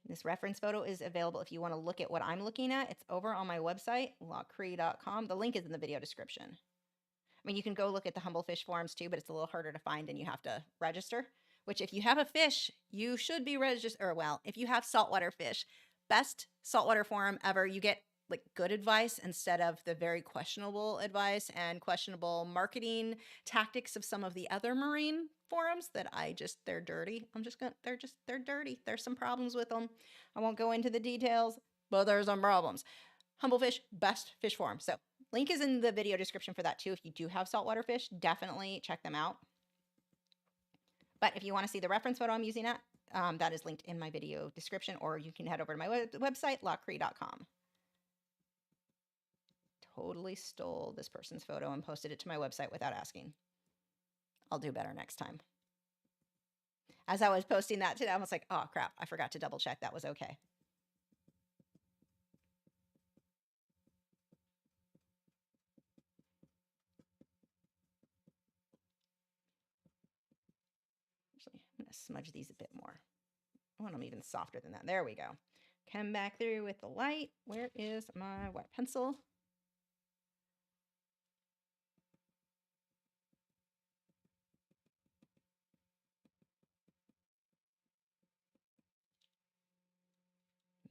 [SPEAKER 1] This reference photo is available if you want to look at what I'm looking at. It's over on my website, lachri.com. The link is in the video description. I mean, you can go look at the Humble Fish forums too, but it's a little harder to find and you have to register, which if you have a fish, you should be registered. Or well, if you have saltwater fish, best saltwater forum ever. You get like good advice instead of the very questionable advice and questionable marketing tactics of some of the other marine forums that they're dirty. They're dirty. There's some problems with them. I won't go into the details, but there's some problems. Humble Fish, best fish forum. So link is in the video description for that too. If you do have saltwater fish, definitely check them out. But if you want to see the reference photo I'm using that is linked in my video description, or you can head over to my website, lachri.com. Totally stole this person's photo and posted it to my website without asking. I'll do better next time. As I was posting that today, I was like, oh crap, I forgot to double check that was okay. Actually, I'm going to smudge these a bit more. I want them even softer than that. There we go. Come back through with the light. Where is my white pencil?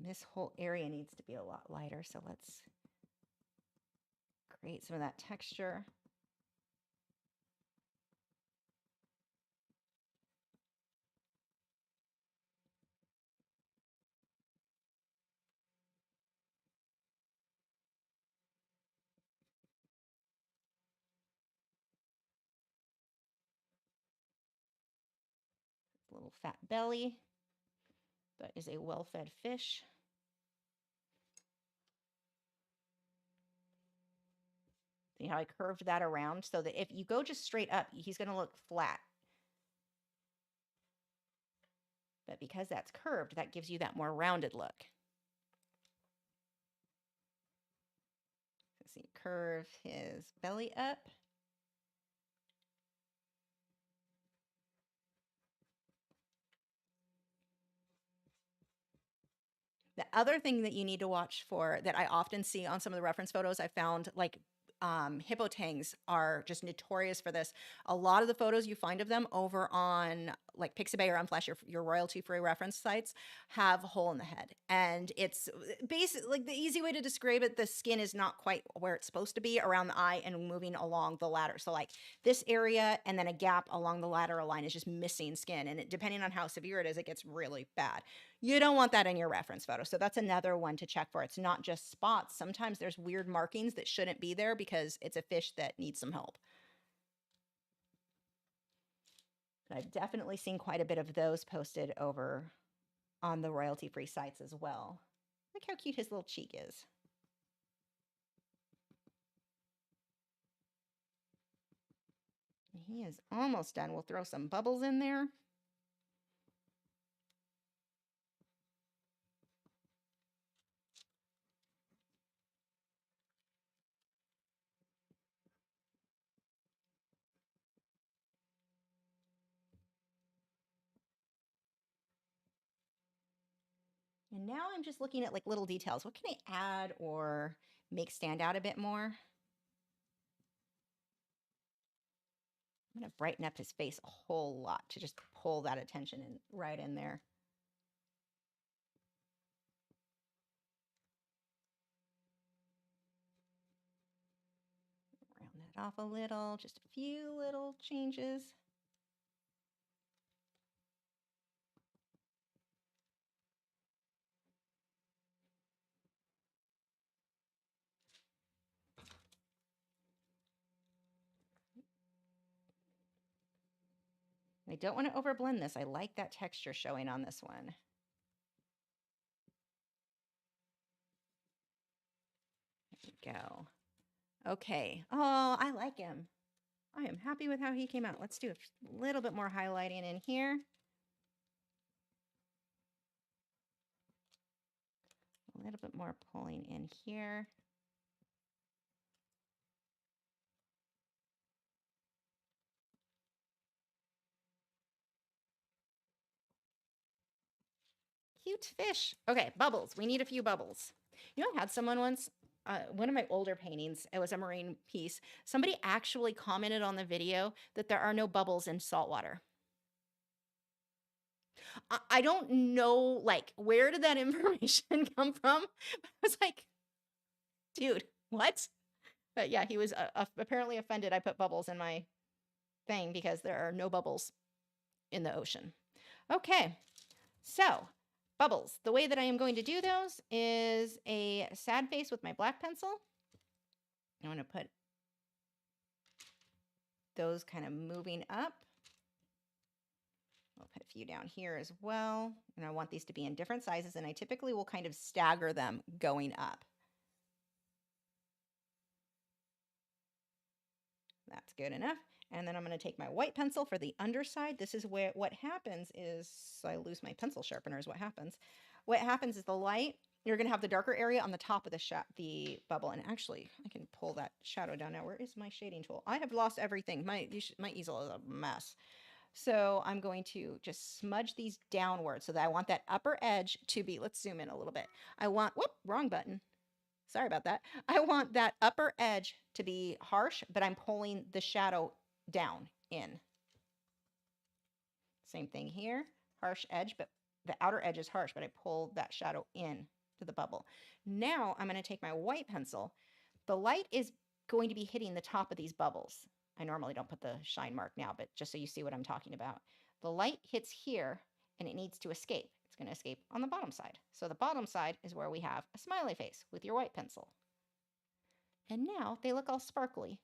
[SPEAKER 1] This whole area needs to be a lot lighter, so let's create some of that texture. Little fat belly. That is a well-fed fish. See how I curved that around so that if you go just straight up, he's going to look flat. But because that's curved, that gives you that more rounded look. Let's see, curve his belly up. The other thing that you need to watch for that I often see on some of the reference photos I found, like hippo tangs are just notorious for this. A lot of the photos you find of them over on like Pixabay or Unflash, your royalty-free reference sites, have a hole in the head. And it's basically like the easy way to describe it, the skin is not quite where it's supposed to be around the eye and moving along the ladder. So like this area and then a gap along the lateral line is just missing skin. And depending on how severe it is, it gets really bad. You don't want that in your reference photo. So that's another one to check for. It's not just spots. Sometimes there's weird markings that shouldn't be there because it's a fish that needs some help. I've definitely seen quite a bit of those posted over on the royalty-free sites as well. Look how cute his little cheek is. He is almost done. We'll throw some bubbles in there. And now I'm just looking at like little details. What can I add or make stand out a bit more? I'm going to brighten up his face a whole lot to just pull that attention in right in there. Round that off a little, just a few little changes. I don't want to overblend this. I like that texture showing on this one. There we go. Okay. Oh, I like him. I am happy with how he came out. Let's do a little bit more highlighting in here. A little bit more pulling in here. Cute fish. Okay, bubbles. We need a few bubbles. You know, I had someone once, one of my older paintings, it was a marine piece. Somebody actually commented on the video that there are no bubbles in salt water. I don't know, like, where did that information come from? I was like, dude, what? But yeah, he was apparently offended I put bubbles in my thing because there are no bubbles in the ocean. Okay, so bubbles. The way that I am going to do those is a sad face with my black pencil. I want to put those kind of moving up. I'll put a few down here as well. And I want these to be in different sizes, and I typically will kind of stagger them going up. That's good enough. And then I'm going to take my white pencil for the underside. This is where what happens is I lose my pencil sharpener is what happens. What happens is the light, you're going to have the darker area on the top of the bubble. And actually, I can pull that shadow down now. Where is my shading tool? I have lost everything. My easel is a mess. So I'm going to just smudge these downward so that I want that upper edge to be, let's zoom in a little bit. I want, whoop, wrong button. Sorry about that. I want that upper edge to be harsh, but I'm pulling the shadow down in. Same thing here, harsh edge, but the outer edge is harsh, but I pull that shadow in to the bubble. Now I'm going to take my white pencil. The light is going to be hitting the top of these bubbles. I normally don't put the shine mark now, but just so you see what I'm talking about. The light hits here and it needs to escape. It's going to escape on the bottom side. So the bottom side is where we have a smiley face with your white pencil. And now they look all sparkly.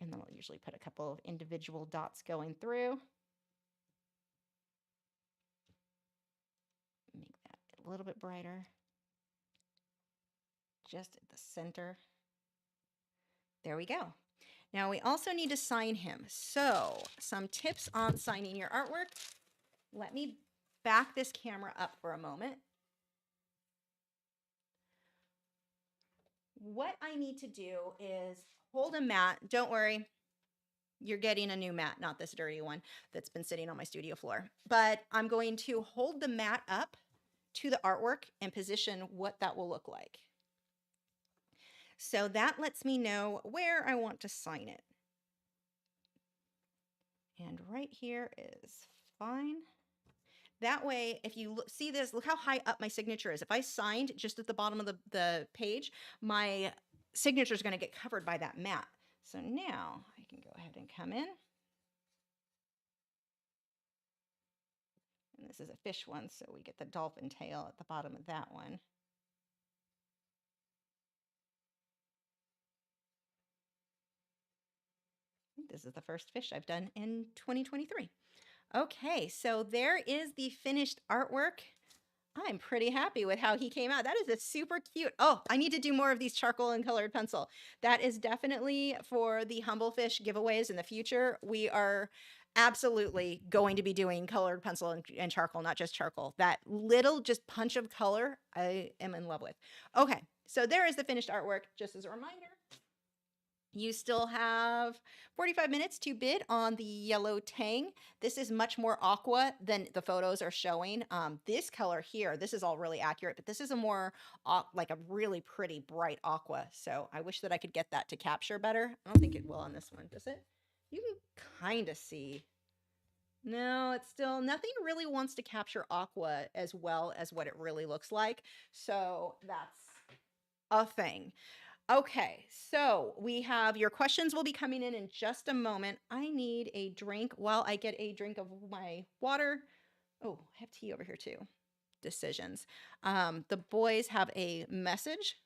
[SPEAKER 1] And then I'll usually put a couple of individual dots going through. Make that a little bit brighter. Just at the center. There we go. Now we also need to sign him. So some tips on signing your artwork. Let me back this camera up for a moment. What I need to do is hold a mat. Don't worry, you're getting a new mat, not this dirty one that's been sitting on my studio floor. But I'm going to hold the mat up to the artwork and position what that will look like. So that lets me know where I want to sign it. And right here is fine. That way, if you see this, look how high up my signature is. If I signed just at the bottom of the page, my signature is going to get covered by that mat. So now I can go ahead and come in. And this is a fish one, so we get the dolphin tail at the bottom of that one. This is the first fish I've done in 2023. Okay, so there is the finished artwork. I'm pretty happy with how he came out. That is a super cute. Oh, I need to do more of these charcoal and colored pencil. That is definitely for the Humble Fish giveaways in the future. We are absolutely going to be doing colored pencil and charcoal, not just charcoal. That little just punch of color, I am in love with. Okay, so there is the finished artwork. Just as a reminder, You still have 45 minutes to bid on the yellow Tang. This is much more aqua than the photos are showing. This color here, this is all really accurate, but this is a more like a really pretty bright aqua. So I wish that I could get that to capture better. I don't think it will on this one, does it? You can kind of see. No, it's still, nothing really wants to capture aqua as well as what it really looks like. So that's a thing. Okay, so we have your questions will be coming in just a moment. I need a drink while I get a drink of my water. Oh, I have tea over here too. Decisions. The boys have a message.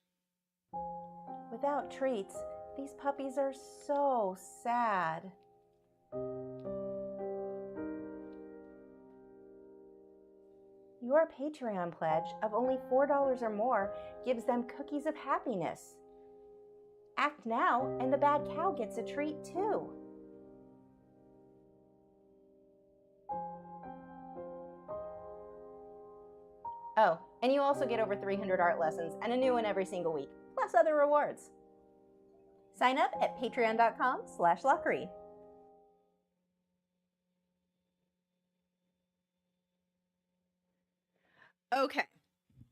[SPEAKER 3] Without treats, these puppies are so sad. Your Patreon pledge of only $4 or more gives them cookies of happiness. Act now, and the bad cow gets a treat too. Oh, and you also get over 300 art lessons and a new one every single week, plus other rewards. Sign up at patreon.com/Lachri.
[SPEAKER 1] Okay,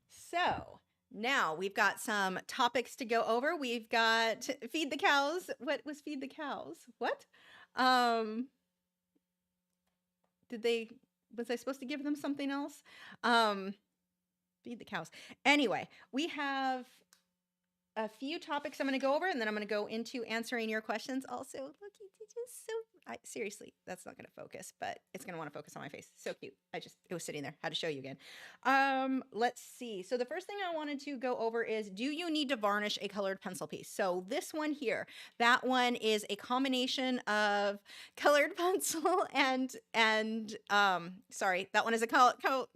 [SPEAKER 1] so now we've got some topics to go over. We've got feed the cows. What was feed the cows? What? Was I supposed to give them something else? Feed the cows. Anyway, we have a few topics I'm going to go over, and then I'm going to go into answering your questions. Also, look, it's just so, seriously, that's not going to focus, but it's going to want to focus on my face. So cute. It was sitting there. Had to show you again. Let's see. So the first thing I wanted to go over is, do you need to varnish a colored pencil piece? So this one here, that one is a combination of colored pencil sorry, that one is a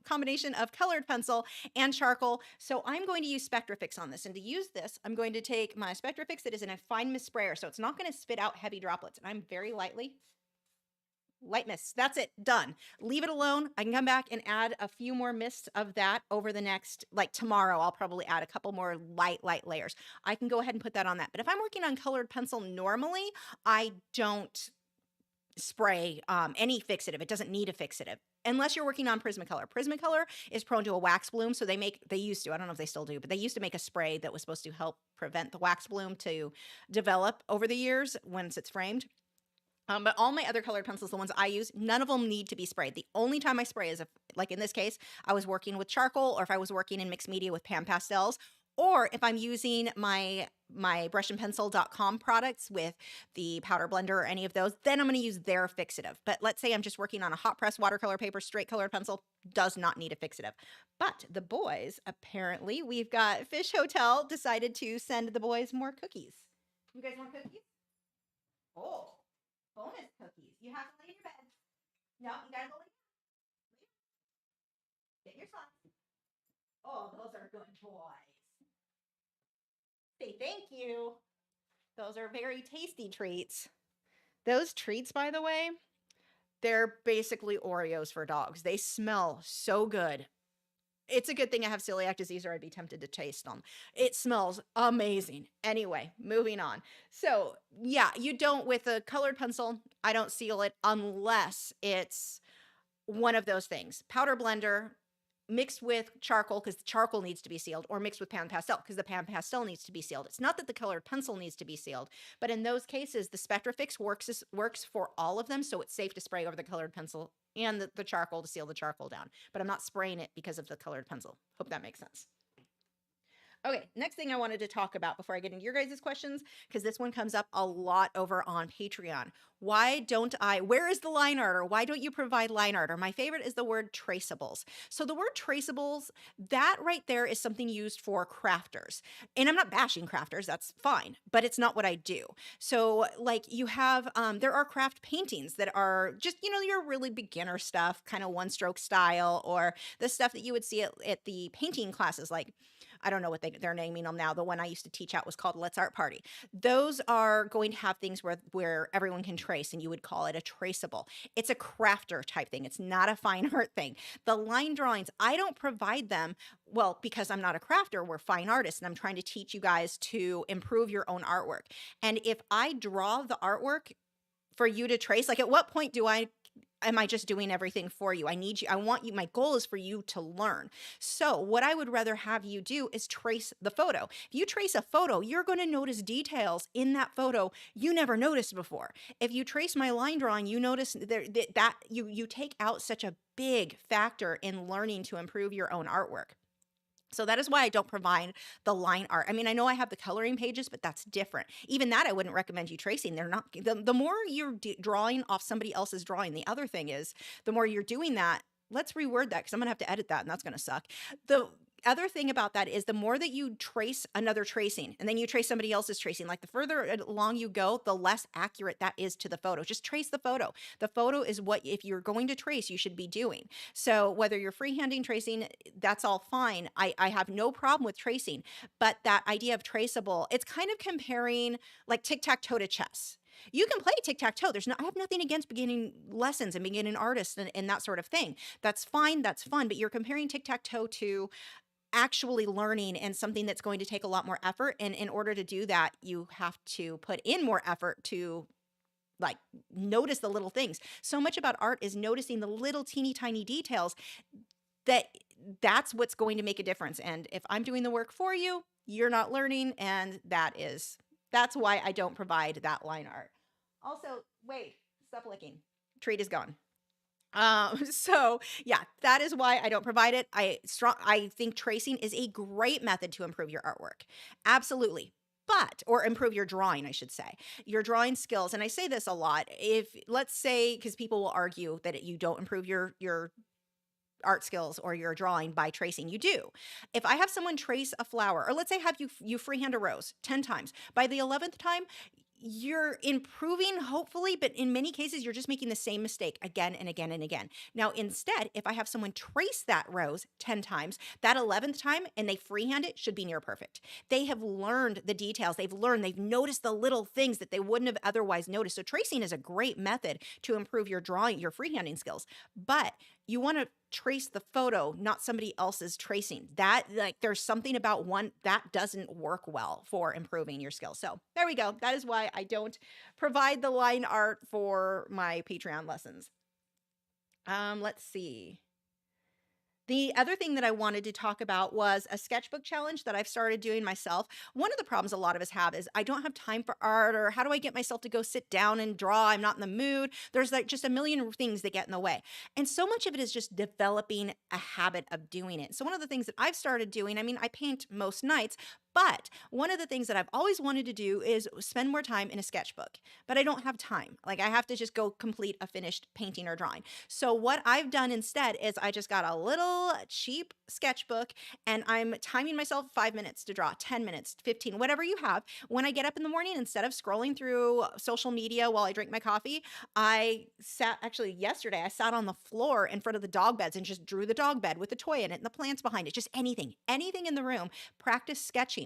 [SPEAKER 1] combination of colored pencil and charcoal. So I'm going to use Spectrafix on this. And to use this, I'm going to take my Spectrafix that is in a fine mist sprayer. So it's not going to spit out heavy droplets. And I'm very light mist. That's it. Done. Leave it alone. I can come back and add a few more mists of that over the next, like tomorrow, I'll probably add a couple more light layers. I can go ahead and put that on that. But if I'm working on colored pencil normally, I don't spray any fixative. It doesn't need a fixative unless you're working on Prismacolor. Prismacolor is prone to a wax bloom, so they used to, I don't know if they still do, but they used to make a spray that was supposed to help prevent the wax bloom to develop over the years once it's framed. But all my other colored pencils, the ones I use, none of them need to be sprayed. The only time I spray is if, like in this case, I was working with charcoal, or if I was working in mixed media with pan pastels, or if I'm using my brushandpencil.com products with the powder blender or any of those, then I'm going to use their fixative. But let's say I'm just working on a hot press watercolor paper, straight colored pencil, does not need a fixative. But the boys, apparently, we've got Fish Hotel decided to send the boys more cookies. You guys want cookies? Oh, bonus cookies. You have to lay in your bed. No, you gotta go lay. Get your socks. Oh, those are good boys. Say thank you. Those are very tasty treats. Those treats, by the way, they're basically Oreos for dogs. They smell so good. It's a good thing I have celiac disease, or I'd be tempted to taste them. It smells amazing. Anyway, moving on. So yeah, you don't, with a colored pencil, I don't seal it unless it's one of those things. Powder blender mixed with charcoal, because the charcoal needs to be sealed, or mixed with pan pastel because the pan pastel needs to be sealed. It's not that the colored pencil needs to be sealed, but in those cases, the Spectrafix works for all of them, so it's safe to spray over the colored pencil and the charcoal to seal the charcoal down. But I'm not spraying it because of the colored pencil. Hope that makes sense. Okay, next thing I wanted to talk about before I get into your guys' questions, because this one comes up a lot over on Patreon. Where is the line art, or why don't you provide line art? Or my favorite is the word traceables. So the word traceables, that right there is something used for crafters. And I'm not bashing crafters, that's fine, but it's not what I do. So like you have, there are craft paintings that are just, your really beginner stuff, kind of one stroke style, or the stuff that you would see at the painting classes, like I don't know what they're naming them now. The one I used to teach at was called Let's Art Party. Those are going to have things where everyone can trace, and you would call it a traceable. It's a crafter type thing. It's not a fine art thing. The line drawings, I don't provide them, well, because I'm not a crafter, we're fine artists, and I'm trying to teach you guys to improve your own artwork. And if I draw the artwork for you to trace, like at what point am I just doing everything for you? I want you, my goal is for you to learn. So what I would rather have you do is trace the photo. If you trace a photo, you're going to notice details in that photo you never noticed before. If you trace my line drawing, you notice that you take out such a big factor in learning to improve your own artwork. So that is why I don't provide the line art. I mean, I know I have the coloring pages, but that's different. Even that I wouldn't recommend you tracing. They're not, the more you're drawing off somebody else's drawing, the other thing is, the more you're doing that, let's reword that because I'm going to have to edit that and that's going to suck. The other thing about that is the more that you trace another tracing and then you trace somebody else's tracing, like the further along you go, the less accurate that is to the photo. Just trace the photo. The photo is what, if you're going to trace, you should be doing. So whether you're freehanding tracing, that's all fine. I have no problem with tracing, but that idea of traceable, it's kind of comparing like tic-tac-toe to chess. You can play tic-tac-toe. I have nothing against beginning lessons and beginning artists and that sort of thing. That's fine. That's fun. But you're comparing tic-tac-toe to actually learning and something that's going to take a lot more effort. And in order to do that, you have to put in more effort to like notice the little things. So much about art is noticing the little teeny tiny details that's what's going to make a difference. And if I'm doing the work for you, you're not learning. And that's why I don't provide that line art. Also, wait, stop licking. Treat is gone. So yeah, that is why I don't provide it. I think tracing is a great method to improve your artwork. Absolutely. Or improve your drawing, I should say, your drawing skills. And I say this a lot. If let's say, because people will argue that you don't improve your art skills or your drawing by tracing. You do. If I have someone trace a flower, or let's say have you freehand a rose 10 times, by the 11th time, you're improving, hopefully, but in many cases, you're just making the same mistake again and again and again. Now, instead, if I have someone trace that rose 10 times, that 11th time, and they freehand it, should be near perfect. They have learned the details. They've noticed the little things that they wouldn't have otherwise noticed. So tracing is a great method to improve your drawing, your freehanding skills. But you want to trace the photo, not somebody else's tracing. There's something about one that doesn't work well for improving your skills. So there we go. That is why I don't provide the line art for my Patreon lessons. Let's see. The other thing that I wanted to talk about was a sketchbook challenge that I've started doing myself. One of the problems a lot of us have is I don't have time for art, or how do I get myself to go sit down and draw? I'm not in the mood. There's like just a million things that get in the way. And so much of it is just developing a habit of doing it. So one of the things that I've started doing, I mean, I paint most nights, but one of the things that I've always wanted to do is spend more time in a sketchbook, but I don't have time. Like I have to just go complete a finished painting or drawing. So what I've done instead is I just got a little cheap sketchbook and I'm timing myself 5 minutes to draw, 10 minutes, 15, whatever you have. When I get up in the morning, instead of scrolling through social media while I drink my coffee, yesterday I sat on the floor in front of the dog beds and just drew the dog bed with the toy in it and the plants behind it, just anything in the room, practice sketching.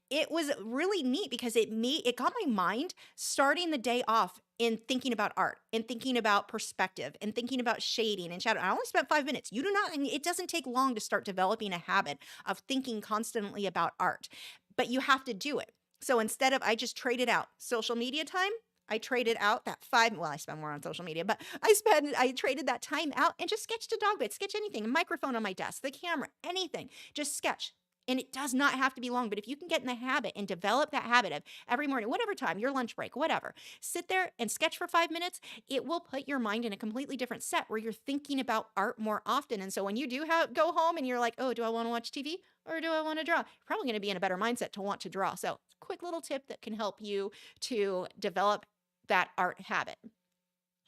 [SPEAKER 1] It was really neat because it got my mind starting the day off in thinking about art and thinking about perspective and thinking about shading and shadow. I only spent 5 minutes. It doesn't take long to start developing a habit of thinking constantly about art, but you have to do it. So instead of, I just traded out social media time. I traded out that I spend more on social media, but I traded that time out and just sketched a dog bed, sketch anything, a microphone on my desk, the camera, anything, just sketch. And it does not have to be long, but if you can get in the habit and develop that habit of every morning, whatever time, your lunch break, whatever, sit there and sketch for 5 minutes, it will put your mind in a completely different set where you're thinking about art more often. And so when you do go home and you're like, oh, do I want to watch TV or do I want to draw? You're probably going to be in a better mindset to want to draw. So quick little tip that can help you to develop that art habit.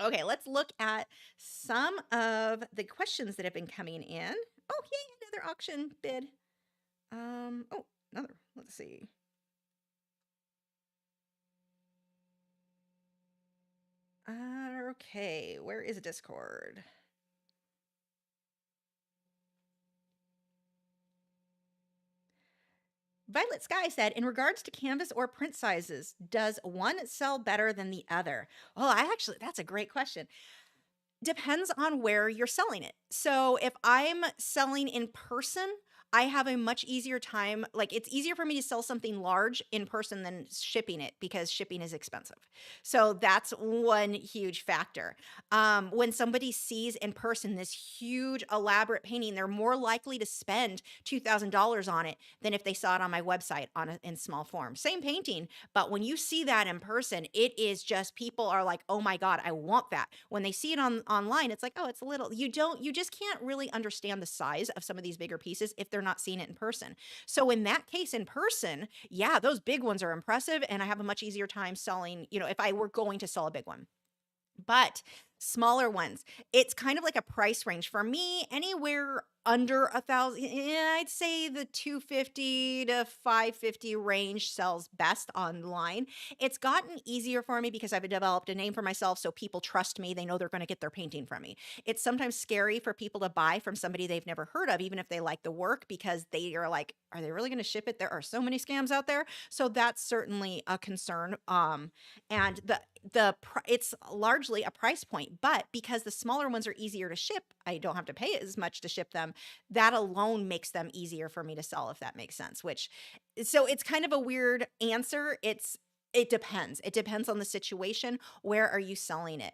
[SPEAKER 1] Okay, let's look at some of the questions that have been coming in. Oh, yay, another auction bid. Let's see. Okay, where is Discord? Violet Sky said, in regards to canvas or print sizes, does one sell better than the other? Oh, that's a great question. Depends on where you're selling it. So if I'm selling in person, I have a much easier time. Like, it's easier for me to sell something large in person than shipping it because shipping is expensive. So that's one huge factor. When somebody sees in person this huge elaborate painting, they're more likely to spend $2,000 on it than if they saw it on my website in small form. Same painting, but when you see that in person, it is just, people are like, oh my God, I want that. When they see it online, it's like, oh, it's a little, you just can't really understand the size of some of these bigger pieces if they're not seeing it in person. So in that case, in person, yeah, those big ones are impressive, and I have a much easier time selling, if I were going to sell a big one. But smaller ones, it's kind of like a price range for me, anywhere under 1,000. I'd say the 250 to 550 range sells best online. It's gotten easier for me because I've developed a name for myself, so people trust me. They know they're going to get their painting from me. It's sometimes scary for people to buy from somebody they've never heard of, even if they like the work, because they are like, are they really going to ship it? There are so many scams out there. So that's certainly a concern. And it's largely a price point, but because the smaller ones are easier to ship, I don't have to pay as much to ship them. That alone makes them easier for me to sell, if that makes sense. So it's kind of a weird answer. It depends. It depends on the situation. Where are you selling it?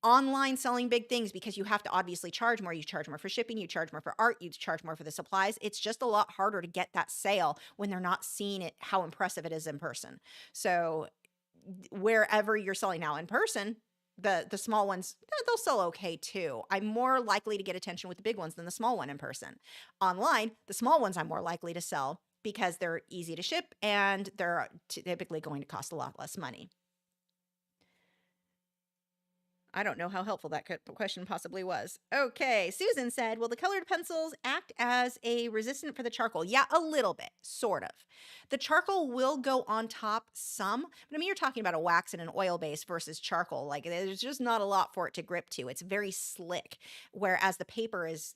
[SPEAKER 1] Online selling big things, because you have to obviously charge more. You charge more for shipping, you charge more for art, you charge more for the supplies. It's just a lot harder to get that sale when they're not seeing it, how impressive it is in person. So wherever you're selling now in person, the small ones, they'll sell okay too. I'm more likely to get attention with the big ones than the small one in person. Online, the small ones I'm more likely to sell because they're easy to ship and they're typically going to cost a lot less money. I don't know how helpful that question possibly was. Okay, Susan said, will the colored pencils act as a resistant for the charcoal? Yeah, a little bit, sort of. The charcoal will go on top some, but I mean, you're talking about a wax and an oil base versus charcoal. Like, there's just not a lot for it to grip to. It's very slick, whereas the paper is,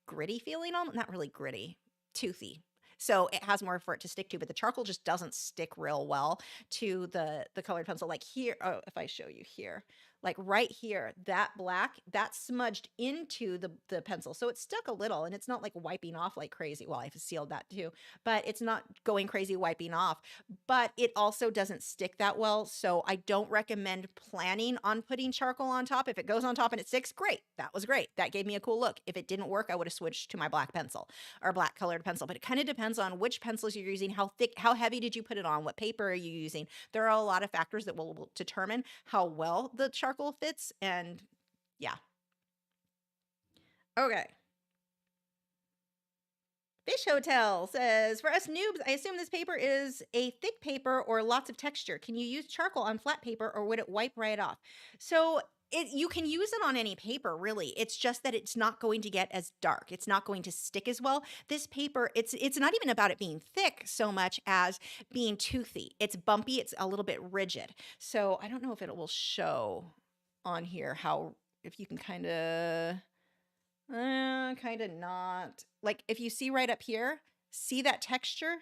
[SPEAKER 1] gritty feeling, not really gritty, toothy. So it has more for it to stick to, but the charcoal just doesn't stick real well to the colored pencil. Like here, oh, if I show you here, like right here, that black, that's smudged into the pencil. So it's stuck a little, and it's not like wiping off like crazy. Well, I've sealed that too, but it's not going crazy wiping off, but it also doesn't stick that well. So I don't recommend planning on putting charcoal on top. If it goes on top and it sticks, great. That was great. That gave me a cool look. If it didn't work, I would have switched to my black pencil or black colored pencil, but it kind of depends on which pencils you're using, how thick, how heavy did you put it on, what paper are you using. There are a lot of factors that will determine how well the charcoal fits, and yeah. Okay. Fish Hotel says, for us noobs, I assume this paper is a thick paper or lots of texture. Can you use charcoal on flat paper, or would it wipe right off? So you can use it on any paper, really. It's just that it's not going to get as dark. It's not going to stick as well. This paper, it's not even about it being thick so much as being toothy. It's bumpy. It's a little bit rigid. So I don't know if it will show on here if you can kind of not. Like, if you see right up here, see that texture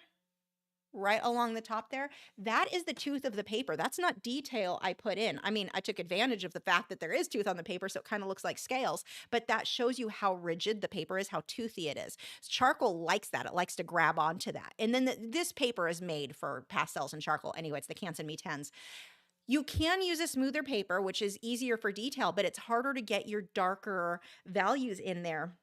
[SPEAKER 1] right along the top there? That is the tooth of the paper. That's not detail I put in. I mean, I took advantage of the fact that there is tooth on the paper, so it kind of looks like scales, but that shows you how rigid the paper is, how toothy it is. Charcoal likes that. It likes to grab onto that. And then this paper is made for pastels and charcoal. Anyway, it's the Canson Me10s. You can use a smoother paper, which is easier for detail, but it's harder to get your darker values in there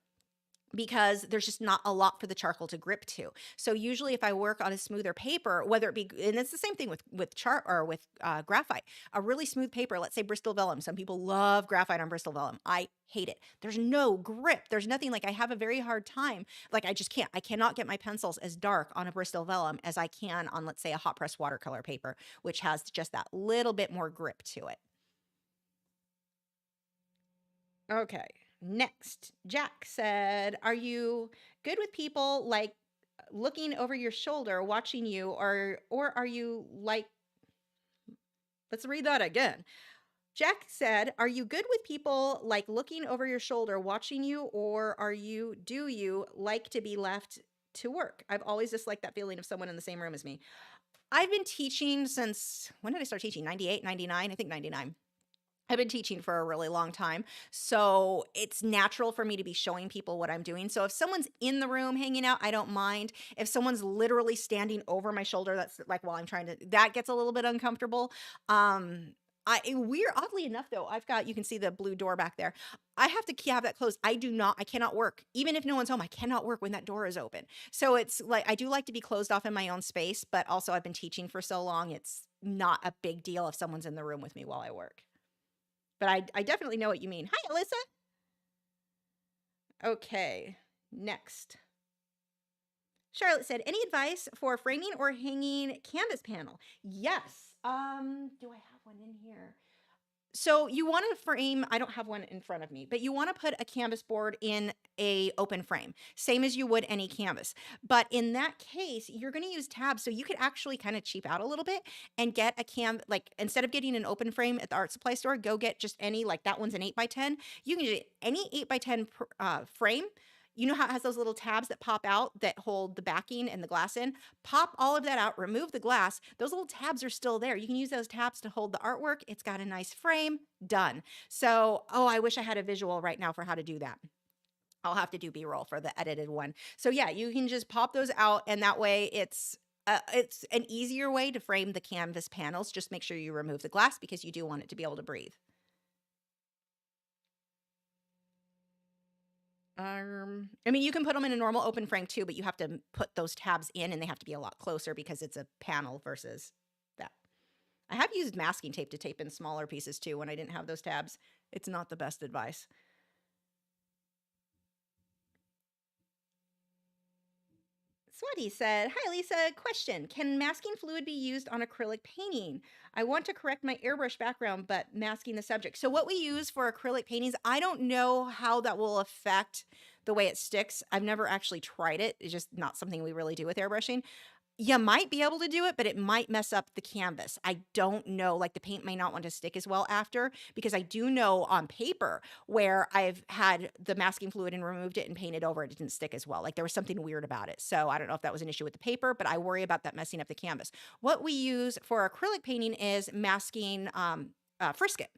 [SPEAKER 1] because there's just not a lot for the charcoal to grip to. So usually if I work on a smoother paper, whether it be, and it's the same thing with graphite, a really smooth paper, let's say Bristol vellum. Some people love graphite on Bristol vellum. I hate it. There's no grip. There's nothing. Like, I have a very hard time. Like, I cannot get my pencils as dark on a Bristol vellum as I can on, let's say, a hot press watercolor paper, which has just that little bit more grip to it. Okay. Next, Jack said, are you good with people like looking over your shoulder, watching you, or are you like, let's read that again. Jack said, are you good with people like looking over your shoulder, watching you, or do you like to be left to work. I've always disliked that feeling of someone in the same room as me. I've been teaching since, when did I start teaching? 98, 99? I think 99. I've been teaching for a really long time. So it's natural for me to be showing people what I'm doing. So if someone's in the room hanging out, I don't mind. If someone's literally standing over my shoulder, that's like while I'm trying to, that gets a little bit uncomfortable. Weird, oddly enough though, I've got, you can see the blue door back there. I have to have that closed. I cannot work. Even if no one's home, I cannot work when that door is open. So it's like, I do like to be closed off in my own space, but also I've been teaching for so long, it's not a big deal if someone's in the room with me while I work. But I definitely know what you mean. Hi, Alyssa. Okay, next. Charlotte said, any advice for framing or hanging canvas panel? Yes. Do I have one in here? So you want to frame, I don't have one in front of me, but you want to put a canvas board in a open frame, same as you would any canvas. But in that case, you're going to use tabs. So you could actually kind of cheap out a little bit and get a like instead of getting an open frame at the art supply store, go get just any, like that one's an 8x10. You can get any 8x10 frame. You know how it has those little tabs that pop out that hold the backing and the glass in? Pop all of that out, remove the glass. Those little tabs are still there. You can use those tabs to hold the artwork. It's got a nice frame, done. So, oh, I wish I had a visual right now for how to do that. I'll have to do B-roll for the edited one. So yeah, you can just pop those out and that way it's an easier way to frame the canvas panels. Just make sure you remove the glass because you do want it to be able to breathe. I mean, you can put them in a normal open frame too, but you have to put those tabs in and they have to be a lot closer because it's a panel versus that. I have used masking tape to tape in smaller pieces too when I didn't have those tabs. It's not the best advice. Swati said, hi Lisa, question. Can masking fluid be used on acrylic painting? I want to correct my airbrush background, but masking the subject. So what we use for acrylic paintings, I don't know how that will affect the way it sticks. I've never actually tried it. It's just not something we really do with airbrushing. You might be able to do it, but it might mess up the canvas. I don't know. Like the paint may not want to stick as well after, because I do know on paper where I've had the masking fluid and removed it and painted over it, it didn't stick as well. Like there was something weird about it. So I don't know if that was an issue with the paper, but I worry about that messing up the canvas. What we use for acrylic painting is masking frisket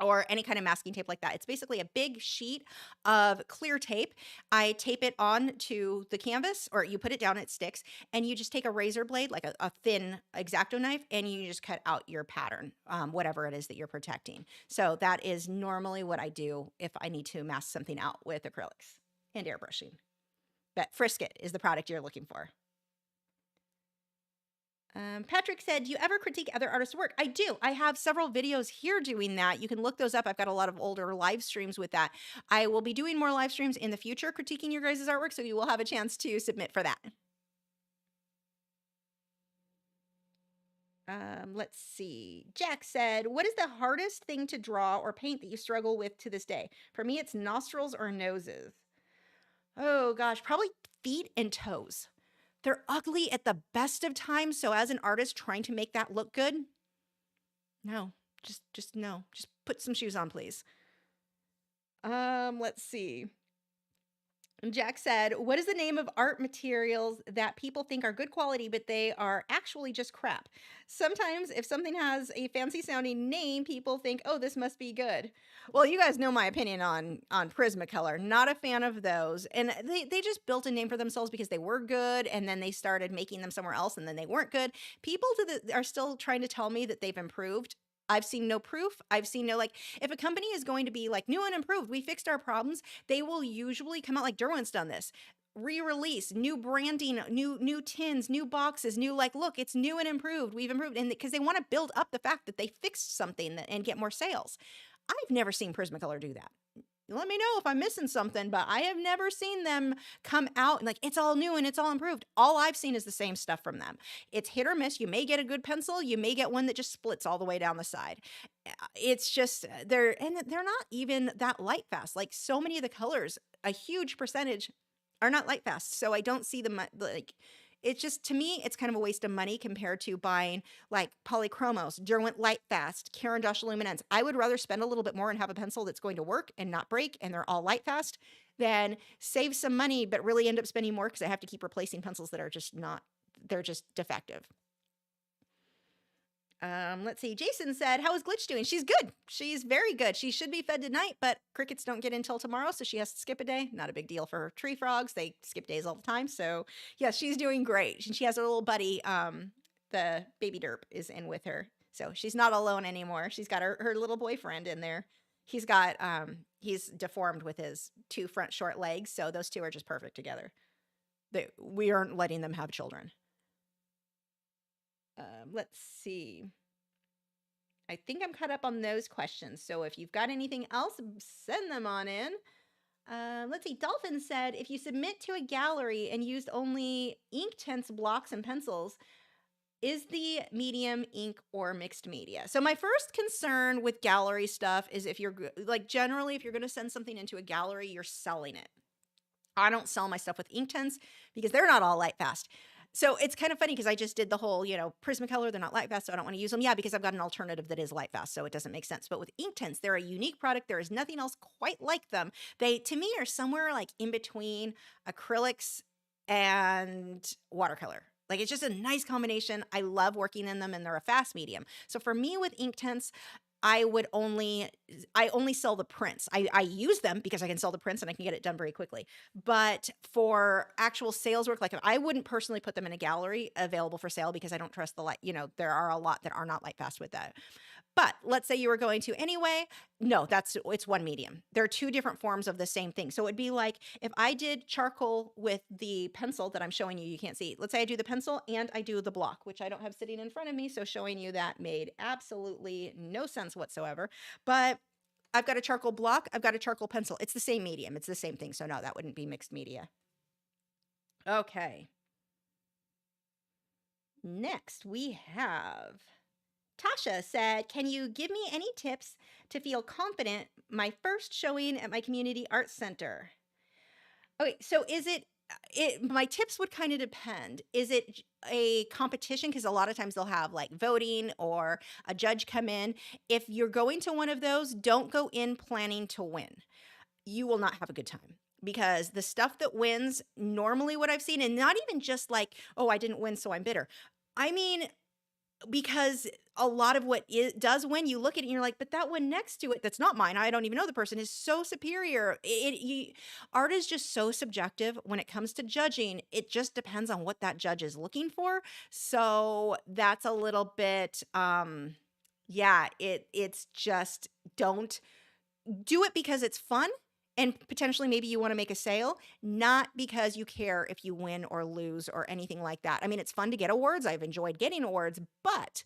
[SPEAKER 1] or any kind of masking tape like that. It's basically a big sheet of clear tape. I tape it onto the canvas, or you put it down, it sticks, and you just take a razor blade, like a thin X-Acto knife, and you just cut out your pattern, whatever it is that you're protecting. So that is normally what I do if I need to mask something out with acrylics and airbrushing. But Frisket is the product you're looking for. Patrick said, do you ever critique other artists' work? I do. I have several videos here doing that. You can look those up. I've got a lot of older live streams with that. I will be doing more live streams in the future critiquing your guys' artwork, so you will have a chance to submit for that. Let's see. Jack said, what is the hardest thing to draw or paint that you struggle with to this day? For me, it's nostrils or noses. Oh gosh, probably feet and toes. They're ugly at the best of times. So as an artist trying to make that look good, no, just no. Just put some shoes on, please. Let's see. Jack said, what is the name of art materials that people think are good quality, but they are actually just crap? Sometimes if something has a fancy sounding name, people think, oh, this must be good. Well, you guys know my opinion on Prismacolor. Not a fan of those. And they just built a name for themselves because they were good, and then they started making them somewhere else, and then they weren't good. People are still trying to tell me that they've improved. I've seen no proof. I've seen no, like, if a company is going to be like new and improved, we fixed our problems, they will usually come out like Derwent's done this. Re-release, new branding, new tins, new boxes, new, like, look, it's new and improved. We've improved. And because they want to build up the fact that they fixed something and get more sales. I've never seen Prismacolor do that. Let me know if I'm missing something, but I have never seen them come out and like, it's all new and it's all improved. All I've seen is the same stuff from them. It's hit or miss. You may get a good pencil. You may get one that just splits all the way down the side. It's just, they're not even that light fast. Like so many of the colors, a huge percentage are not light fast. So I don't see them like, It's just, to me, it's kind of a waste of money compared to buying like polychromos, Derwent Lightfast, Caran d'Ache Luminance. I would rather spend a little bit more and have a pencil that's going to work and not break, and they're all Lightfast, than save some money but really end up spending more because I have to keep replacing pencils that are just not, they're just defective. Let's see. Jason said, how is Glitch doing? She's good. She's very good. She should be fed tonight, but crickets don't get in till tomorrow, so she has to skip a day. Not a big deal for her tree frogs. They skip days all the time. So, yes, she's doing great. She has her little buddy, the baby derp is in with her. So she's not alone anymore. She's got her little boyfriend in there. He's got, he's deformed with his 2 front short legs, so those two are just perfect together. We aren't letting them have children. Let's see. I think I'm caught up on those questions. So if you've got anything else, send them on in. Let's see. Dolphin said, if you submit to a gallery and used only Inktense blocks and pencils, is the medium ink or mixed media? So my first concern with gallery stuff is if you're like, generally, if you're going to send something into a gallery, you're selling it. I don't sell my stuff with Inktense because they're not all Lightfast. So it's kind of funny because I just did the whole, Prismacolor, they're not Lightfast, so I don't want to use them. Yeah, because I've got an alternative that is Lightfast, so it doesn't make sense. But with Inktense, they're a unique product. There is nothing else quite like them. They, to me, are somewhere like in between acrylics and watercolor. Like, it's just a nice combination. I love working in them, and they're a fast medium. So for me with Inktense, I only sell the prints. I use them because I can sell the prints and I can get it done very quickly. But for actual sales work, like I wouldn't personally put them in a gallery available for sale because I don't trust the light. There are a lot that are not Lightfast with that. But let's say you were going to anyway. No, it's one medium. There are 2 different forms of the same thing. So it'd be like if I did charcoal with the pencil that I'm showing you, you can't see. Let's say I do the pencil and I do the block, which I don't have sitting in front of me. So showing you that made absolutely no sense whatsoever. But I've got a charcoal block. I've got a charcoal pencil. It's the same medium. It's the same thing. So no, that wouldn't be mixed media. Okay. Next we have... Tasha said, can you give me any tips to feel confident my first showing at my community arts center? Okay, so my tips would kind of depend. Is it a competition? Because a lot of times they'll have like voting or a judge come in. If you're going to one of those, don't go in planning to win. You will not have a good time. Because the stuff that wins, normally what I've seen, and not even just like, oh, I didn't win, so I'm bitter. I mean, because a lot of what does win, you look at it and you're like, but that one next to it that's not mine, I don't even know the person, is so superior. Art is just so subjective when it comes to judging. It just depends on what that judge is looking for. So that's a little bit, it's just, don't do it because it's fun. And potentially maybe you want to make a sale, not because you care if you win or lose or anything like that. I mean, it's fun to get awards. I've enjoyed getting awards, but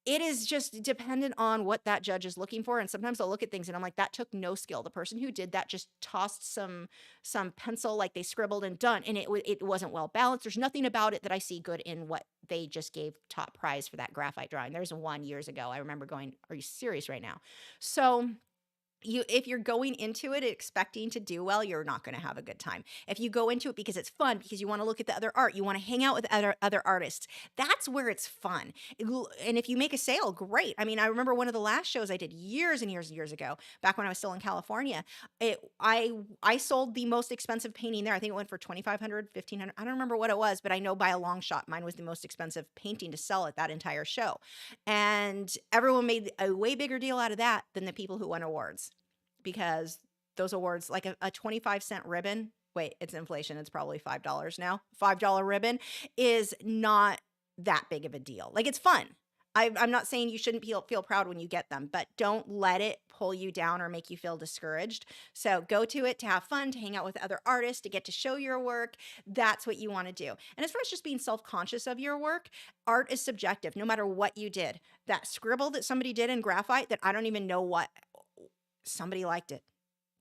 [SPEAKER 1] it is just dependent on what that judge is looking for. And sometimes I'll look at things and I'm like, that took no skill. The person who did that just tossed some pencil, like they scribbled and done, and it wasn't well balanced. There's nothing about it that I see good in what they just gave top prize for that graphite drawing. There's one years ago. I remember going, are you serious right now? So if you're going into it expecting to do well, you're not going to have a good time. If you go into it because it's fun, because you want to look at the other art, you want to hang out with other artists, that's where it's fun. And if you make a sale, great. I mean, I remember one of the last shows I did years and years and years ago, back when I was still in California. I sold the most expensive painting there. I think it went for $2,500, $1,500. I don't remember what it was, but I know by a long shot, mine was the most expensive painting to sell at that entire show. And everyone made a way bigger deal out of that than the people who won awards. Because those awards, like a 25-cent ribbon, wait, it's inflation, it's probably $5 now. $5 ribbon is not that big of a deal. Like, it's fun. I'm not saying you shouldn't feel proud when you get them, but don't let it pull you down or make you feel discouraged. So go to it to have fun, to hang out with other artists, to get to show your work. That's what you want to do. And as far as just being self-conscious of your work, art is subjective, no matter what you did. That scribble that somebody did in graphite that I don't even know what, somebody liked it.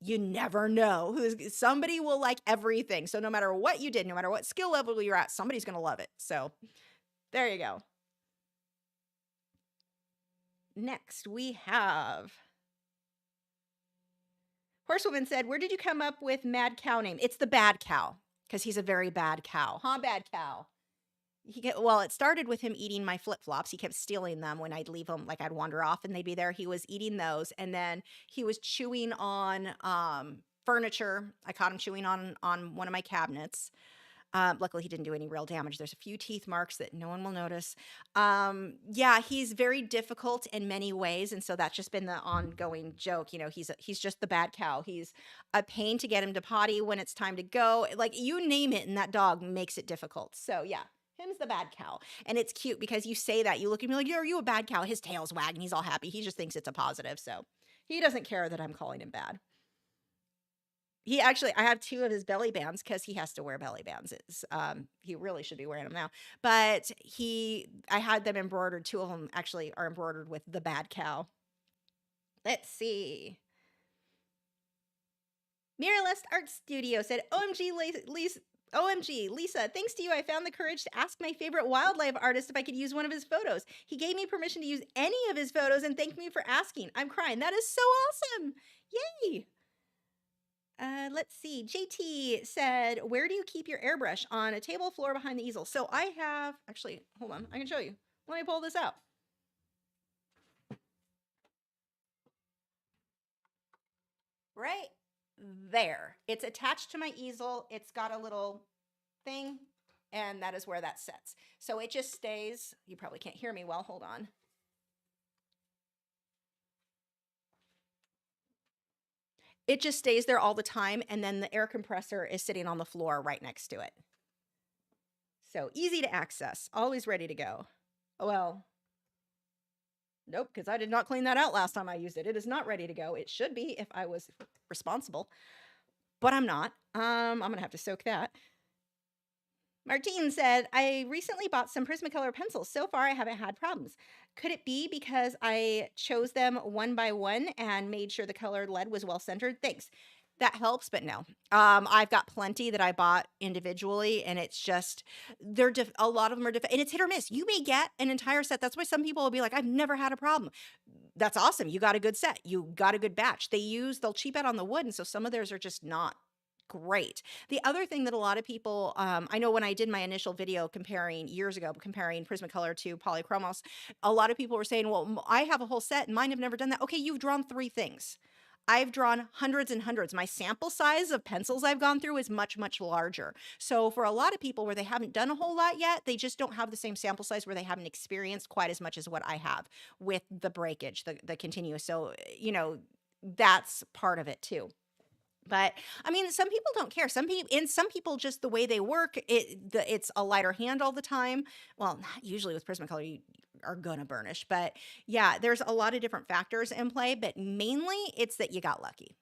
[SPEAKER 1] You never know. Somebody will like everything. So no matter what you did, no matter what skill level you're at, somebody's going to love it. So there you go. Next, we have Horsewoman said, where did you come up with Mad Cow name? It's the bad cow, because he's a very bad cow. Huh, bad cow? Well, it started with him eating my flip-flops. He kept stealing them when I'd leave them, like I'd wander off and they'd be there. He was eating those, and then he was chewing on furniture. I caught him chewing on one of my cabinets. Luckily, he didn't do any real damage. There's a few teeth marks that no one will notice. Yeah, he's very difficult in many ways, and so that's just been the ongoing joke. You know, he's just the bad cow. He's a pain to get him to potty when it's time to go. Like you name it, and that dog makes it difficult. So yeah. Him's the bad cow. And it's cute because you say that. You look at me like, are you a bad cow? His tail's wagging. He's all happy. He just thinks it's a positive. So he doesn't care that I'm calling him bad. I have 2 of his belly bands because he has to wear belly bands. He really should be wearing them now. But I had them embroidered. 2 of them actually are embroidered with the bad cow. Let's see. Miralist Art Studio said, OMG, Lisa, thanks to you, I found the courage to ask my favorite wildlife artist if I could use one of his photos. He gave me permission to use any of his photos and thanked me for asking. I'm crying. That is so awesome. Yay. Let's see. JT said, where do you keep your airbrush? On a table, floor, behind the easel. So I have, actually, hold on. I can show you. Let me pull this out. Right there. It's attached to my easel. It's got a little thing, and that is where that sits. So it just stays. You probably can't hear me well. Hold on. It just stays there all the time, and then the air compressor is sitting on the floor right next to it. So easy to access, always ready to go. Well, nope, because I did not clean that out last time I used it. It is not ready to go. It should be if I was responsible, but I'm not. I'm going to have to soak that. Martine said, I recently bought some Prismacolor pencils. So far, I haven't had problems. Could it be because I chose them one by one and made sure the colored lead was well centered? Thanks. That helps, but no. I've got plenty that I bought individually, and it's just, a lot of them are different, and it's hit or miss. You may get an entire set. That's why some people will be like, I've never had a problem. That's awesome. You got a good set. You got a good batch. They'll cheap out on the wood, and so some of theirs are just not great. The other thing that a lot of people, I know when I did my initial video years ago, comparing Prismacolor to Polychromos, a lot of people were saying, well, I have a whole set and mine have never done that. Okay, you've drawn 3 things. I've drawn hundreds and hundreds. My sample size of pencils I've gone through is much, much larger. So for a lot of people where they haven't done a whole lot yet, they just don't have the same sample size where they haven't experienced quite as much as what I have with the breakage, the continuous. So, you know, that's part of it too. But I mean, some people don't care. Some people just the way they work, it's a lighter hand all the time. Well, usually with Prismacolor, you are gonna burnish, but yeah, there's a lot of different factors in play. But mainly, it's that you got lucky.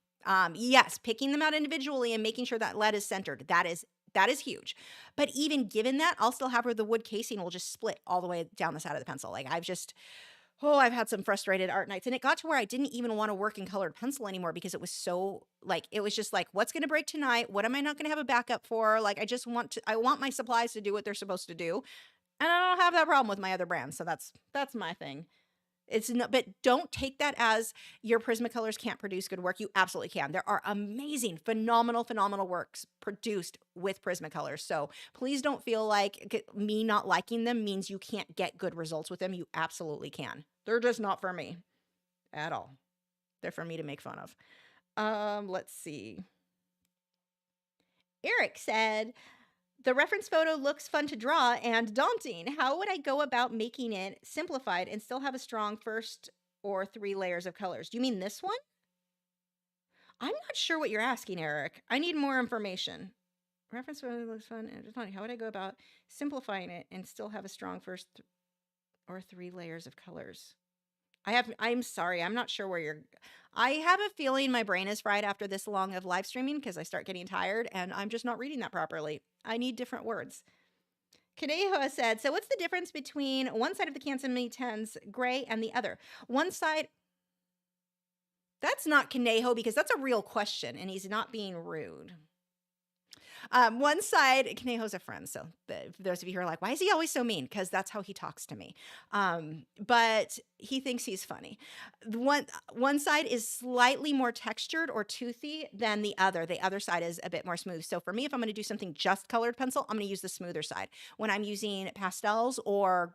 [SPEAKER 1] Yes, picking them out individually and making sure that lead is centered. That is huge. But even given that, I'll still have where the wood casing will just split all the way down the side of the pencil. Like I've had some frustrated art nights, and it got to where I didn't even want to work in colored pencil anymore because it was so it was just like, what's going to break tonight? What am I not going to have a backup for? Like, I want my supplies to do what they're supposed to do. And I don't have that problem with my other brands. So that's my thing. It's not, but don't take that as your Prismacolors can't produce good work. You absolutely can. There are amazing, phenomenal works produced with Prismacolors. So please don't feel like me not liking them means you can't get good results with them. You absolutely can. They're just not for me at all. They're for me to make fun of. Let's see. Eric said, the reference photo looks fun to draw and daunting. How would I go about making it simplified and still have a strong first or 3 layers of colors? Do you mean this one? I'm not sure what you're asking, Eric. I need more information. Reference photo looks fun and daunting. How would I go about simplifying it and still have a strong first or 3 layers of colors? I'm sorry. I'm not sure where I have a feeling my brain is fried after this long of live streaming because I start getting tired and I'm just not reading that properly. I need different words. Kaneho said, so what's the difference between one side of the Canson Inktense gray and the other? One side, that's not Kaneho because that's a real question and he's not being rude. One side, Kaneho's a friend, so for those of you who are like, why is he always so mean? Because that's how he talks to me. But he thinks he's funny. One side is slightly more textured or toothy than the other. The other side is a bit more smooth. So for me, if I'm going to do something just colored pencil, I'm going to use the smoother side. When I'm using pastels or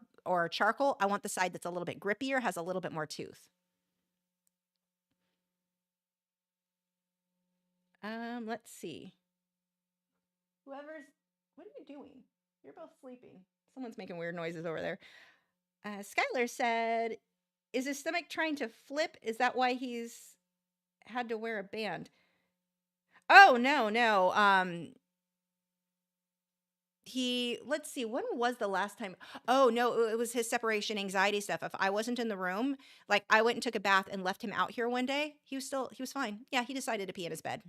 [SPEAKER 1] charcoal, I want the side that's a little bit grippier, has a little bit more tooth. Let's see. What are you doing? You're both sleeping. Someone's making weird noises over there. Skylar said, is his stomach trying to flip? Is that why he's had to wear a band? Oh, no. Let's see, when was the last time? Oh, no, it was his separation anxiety stuff. If I wasn't in the room, like I went and took a bath and left him out here one day, he was fine. Yeah, he decided to pee in his bed.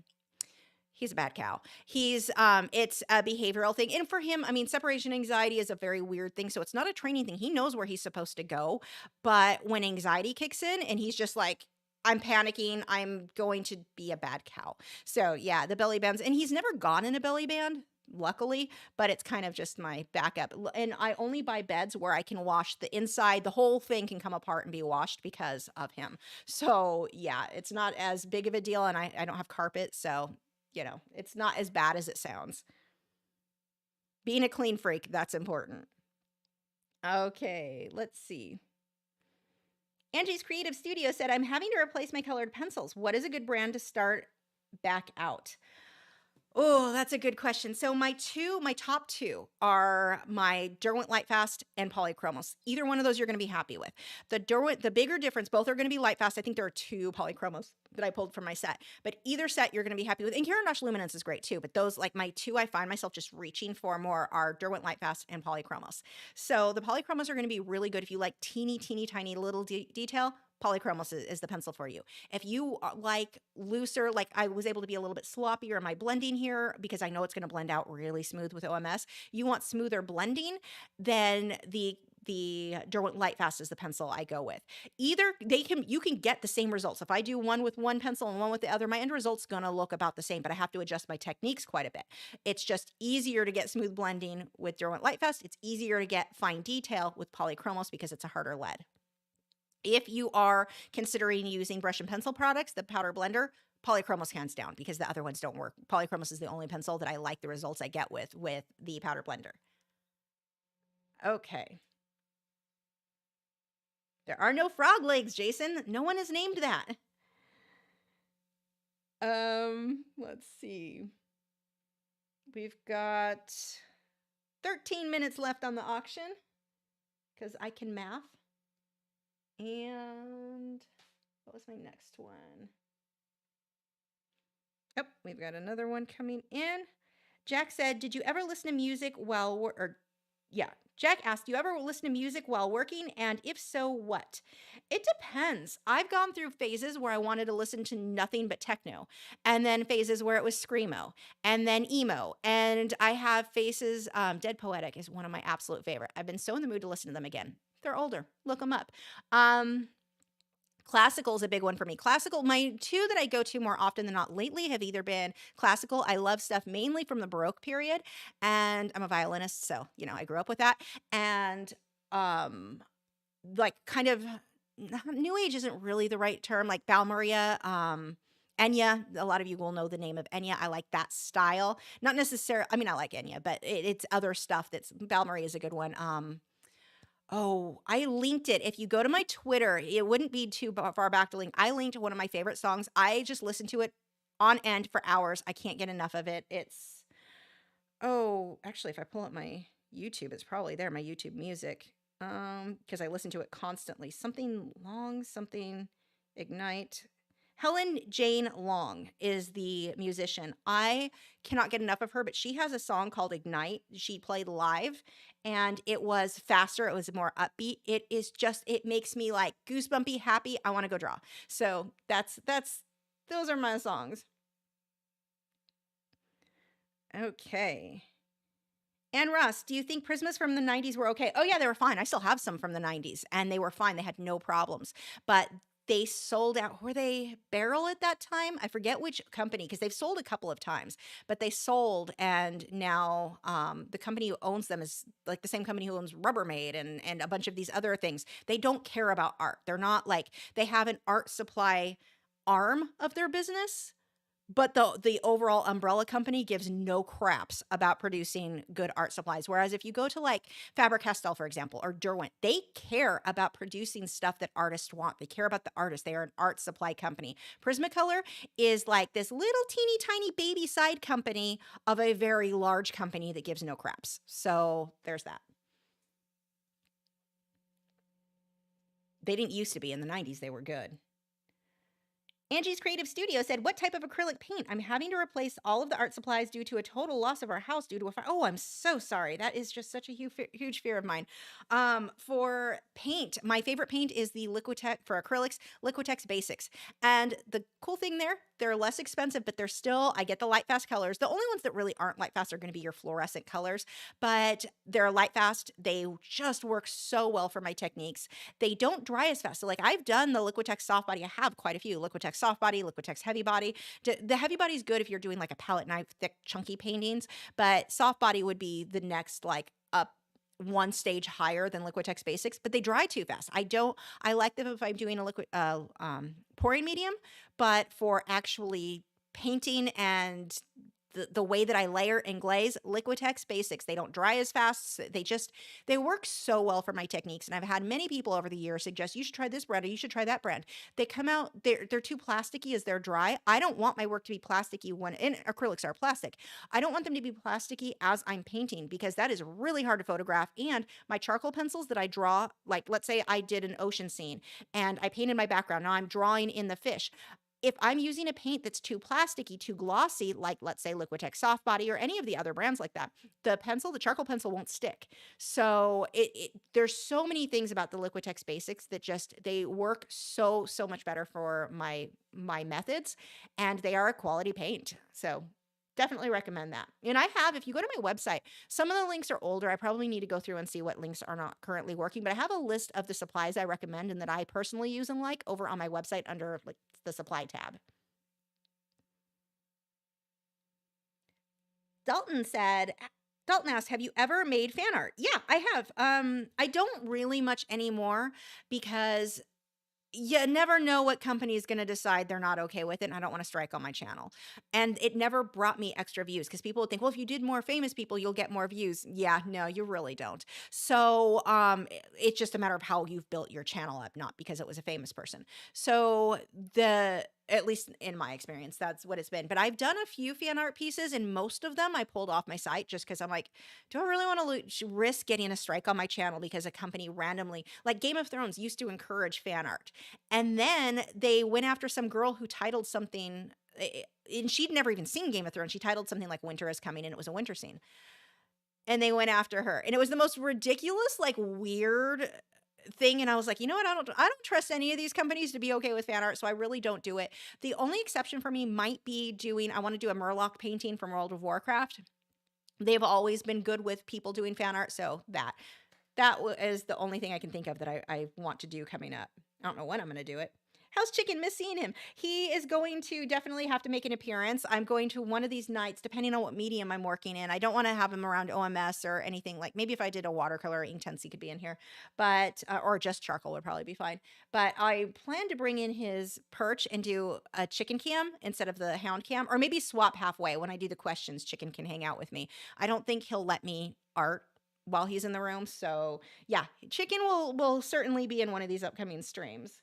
[SPEAKER 1] He's a bad cow. It's a behavioral thing. And for him, I mean, separation anxiety is a very weird thing. So it's not a training thing. He knows where he's supposed to go. But when anxiety kicks in and he's just like, I'm panicking, I'm going to be a bad cow. So yeah, the belly bands. And he's never gone in a belly band, luckily, but it's kind of just my backup. And I only buy beds where I can wash the inside. The whole thing can come apart and be washed because of him. So yeah, it's not as big of a deal. And I don't have carpet. So it's not as bad as it sounds. Being a clean freak, that's important. Okay, let's see. Angie's Creative Studio said, I'm having to replace my colored pencils. What is a good brand to start back out? Oh, that's a good question. So my top two are my Derwent Lightfast and Polychromos. Either one of those you're going to be happy with. The bigger difference, both are going to be Lightfast. I think there are two Polychromos that I pulled from my set, but either set you're going to be happy with. And Karen Luminance is great too, but those, like my two I find myself just reaching for more, are Derwent Lightfast and Polychromos. So the Polychromos are going to be really good if you like teeny tiny little detail. Polychromos is the pencil for you. If you like looser, like I was able to be a little bit sloppier in my blending here because I know it's going to blend out really smooth with OMS. You want smoother blending, then the Derwent Lightfast is the pencil I go with. Either you can get the same results. If I do one with one pencil and one with the other, my end result's going to look about the same, but I have to adjust my techniques quite a bit. It's just easier to get smooth blending with Derwent Lightfast. It's easier to get fine detail with Polychromos because it's a harder lead. If you are considering using brush and pencil products, the powder blender, Polychromos hands down, because the other ones don't work. Polychromos is the only pencil that I like the results I get with the powder blender. Okay. There are no frog legs, Jason. No one has named that. Let's see. We've got 13 minutes left on the auction because I can math. And what was my next one? Oh, we've got another one coming in. Jack said, did you ever listen to music while Jack asked, do you ever listen to music while working? And if so, what? It depends. I've gone through phases where I wanted to listen to nothing but techno, and then phases where it was screamo, and then emo. And I have phases, Dead Poetic is one of my absolute favorite. I've been so in the mood to listen to them again. They're older. Look them up. Classical is a big one for me. Classical, my two that I go to more often than not lately have either been classical. I love stuff mainly from the Baroque period, and I'm a violinist, so I grew up with that. And like kind of new age isn't really the right term, like Balmaria, Enya. A lot of you will know the name of Enya. I like that style. Not necessarily, I mean, I like Enya, but it's other stuff Balmaria is a good one. Oh, I linked it. If you go to my Twitter, it wouldn't be too far back to link. I linked one of my favorite songs. I just listened to it on end for hours. I can't get enough of it. Actually, if I pull up my YouTube, it's probably there, my YouTube music. Because I listen to it constantly. Something Long, something Ignite. Helen Jane Long is the musician. I cannot get enough of her, but she has a song called Ignite. She played live, and it was faster. It was more upbeat. It makes me like goosebumpy, happy. I want to go draw. So those are my songs. Okay. And Russ, do you think Prismas from the 90s were okay? Oh yeah, they were fine. I still have some from the 90s, and they were fine. They had no problems. But they sold out. Were they Barrel at that time? I forget which company, because they've sold a couple of times, but they sold, and now the company who owns them is like the same company who owns Rubbermaid and a bunch of these other things. They don't care about art. They're not like, they have an art supply arm of their business, but the overall umbrella company gives no craps about producing good art supplies. Whereas if you go to like Faber-Castell, for example, or Derwent, they care about producing stuff that artists want. They care about the artist. They are an art supply company. Prismacolor is like this little teeny tiny baby side company of a very large company that gives no craps. So there's that. They didn't used to be. In the 90s, they were good. Angie's Creative Studio said, what type of acrylic paint? I'm having to replace all of the art supplies due to a total loss of our house due to a fire. Oh, I'm so sorry. That is just such a huge fear of mine. For paint, my favorite paint is the Liquitex, for acrylics, Liquitex Basics. And the cool thing there, they're less expensive, but they're still, I get the light fast colors. The only ones that really aren't light fast are going to be your fluorescent colors, but they're light fast. They just work so well for my techniques. They don't dry as fast. So like I've done the Liquitex soft body. I have quite a few Liquitex soft body, Liquitex heavy body. The heavy body is good if you're doing like a palette knife, thick, chunky paintings, but soft body would be the next like up one stage higher than Liquitex Basics, but they dry too fast. I like them if I'm doing a liquid pouring medium, but for actually painting and the way that I layer and glaze, Liquitex Basics, they don't dry as fast. They work so well for my techniques. And I've had many people over the years suggest, you should try this brand or you should try that brand. They come out, they're too plasticky as they're dry. I don't want my work to be plasticky and acrylics are plastic. I don't want them to be plasticky as I'm painting, because that is really hard to photograph. And my charcoal pencils that I draw, like let's say I did an ocean scene and I painted my background. Now I'm drawing in the fish. If I'm using a paint that's too plasticky, too glossy, like let's say Liquitex Soft Body or any of the other brands like that, the charcoal pencil won't stick. So there's so many things about the Liquitex Basics that they work so much better for my methods, and they are a quality paint. So definitely recommend that. And if you go to my website, some of the links are older. I probably need to go through and see what links are not currently working, but I have a list of the supplies I recommend and that I personally use and like over on my website under like the supply tab. Dalton asked, have you ever made fan art? Yeah, I have. I don't really much anymore because you never know what company is going to decide they're not okay with it, and I don't want to strike on my channel. And it never brought me extra views because people would think, well, if you did more famous people, you'll get more views. Yeah, no, you really don't. So it's just a matter of how you've built your channel up, not because it was a famous person. So at least in my experience, that's what it's been. But I've done a few fan art pieces, and most of them I pulled off my site just because I'm like, do I really want to risk getting a strike on my channel because a company randomly, like Game of Thrones used to encourage fan art. And then they went after some girl who titled something, and she'd never even seen Game of Thrones. She titled something like Winter is Coming, and it was a winter scene. And they went after her. And it was the most ridiculous, like weird thing. And I was like, you know what? I don't trust any of these companies to be okay with fan art, so I really don't do it. The only exception for me might be I want to do a Murloc painting from World of Warcraft. They've always been good with people doing fan art, so that is the only thing I can think of that I want to do coming up. I don't know when I'm going to do it. How's Chicken? Miss seeing him. He is going to definitely have to make an appearance. I'm going to one of these nights, depending on what medium I'm working in. I don't want to have him around OMS or anything. Like maybe if I did a watercolor or Inktense, he could be in here, but or just charcoal would probably be fine. But I plan to bring in his perch and do a chicken cam instead of the hound cam, or maybe swap halfway. When I do the questions, Chicken can hang out with me. I don't think he'll let me art while he's in the room. So yeah, Chicken will certainly be in one of these upcoming streams.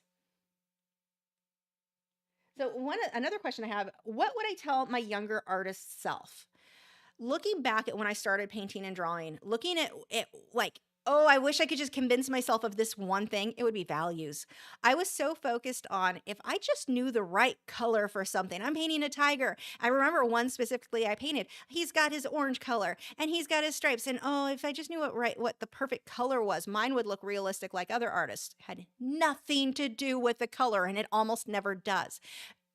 [SPEAKER 1] So another question I have, what would I tell my younger artist self? Looking back at when I started painting and drawing, looking at it like, oh, I wish I could just convince myself of this one thing, it would be values. I was so focused on if I just knew the right color for something. I'm painting a tiger. I remember one specifically I painted. He's got his orange color and he's got his stripes. And oh, if I just knew what the perfect color was, mine would look realistic like other artists. Had nothing to do with the color, and it almost never does.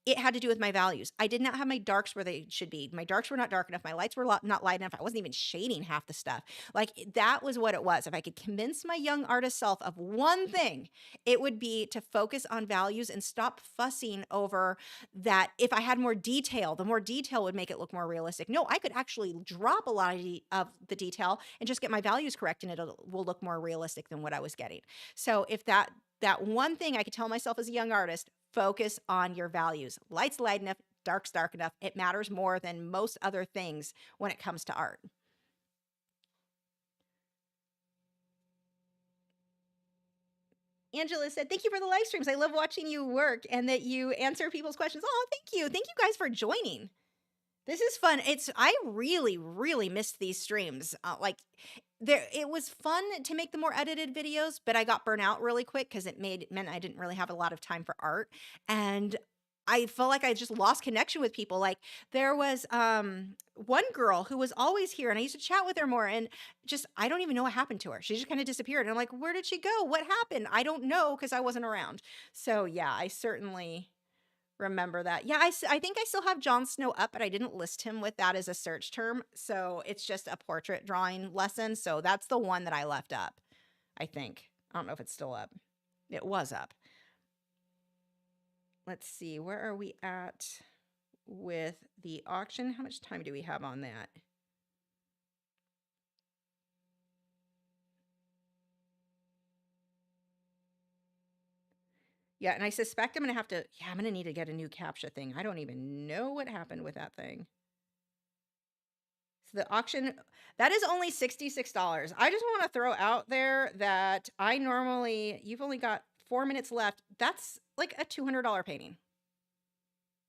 [SPEAKER 1] it had to do with my values. I did not have my darks where they should be. My darks were not dark enough. My lights were not light enough. I wasn't even shading half the stuff. Like that was what it was. If I could convince my young artist self of one thing, it would be to focus on values and stop fussing over that. If I had more detail, the more detail would make it look more realistic. No, I could actually drop a lot of the detail and just get my values correct, and it will look more realistic than what I was getting. So if that one thing I could tell myself as a young artist, focus on your values. Light's light enough, dark's dark enough. It matters more than most other things when it comes to art. Angela said, thank you for the live streams. I love watching you work and that you answer people's questions. Oh, thank you. Thank you guys for joining. This is fun. I really, really missed these streams. It was fun to make the more edited videos, but I got burnt out really quick because it meant I didn't really have a lot of time for art. And I felt like I just lost connection with people. Like there was one girl who was always here and I used to chat with her more, and just, I don't even know what happened to her. She just kind of disappeared. And I'm like, where did she go? What happened? I don't know, because I wasn't around. So yeah, I certainly remember that. Yeah, I think I still have Jon Snow up, but I didn't list him with that as a search term. So it's just a portrait drawing lesson. So that's the one that I left up, I think. I don't know if it's still up. It was up. Let's see, where are we at with the auction? How much time do we have on that? Yeah, and I suspect I'm going to need to get a new CAPTCHA thing. I don't even know what happened with that thing. So the auction, that is only $66. I just want to throw out there that you've only got 4 minutes left. That's like a $200 painting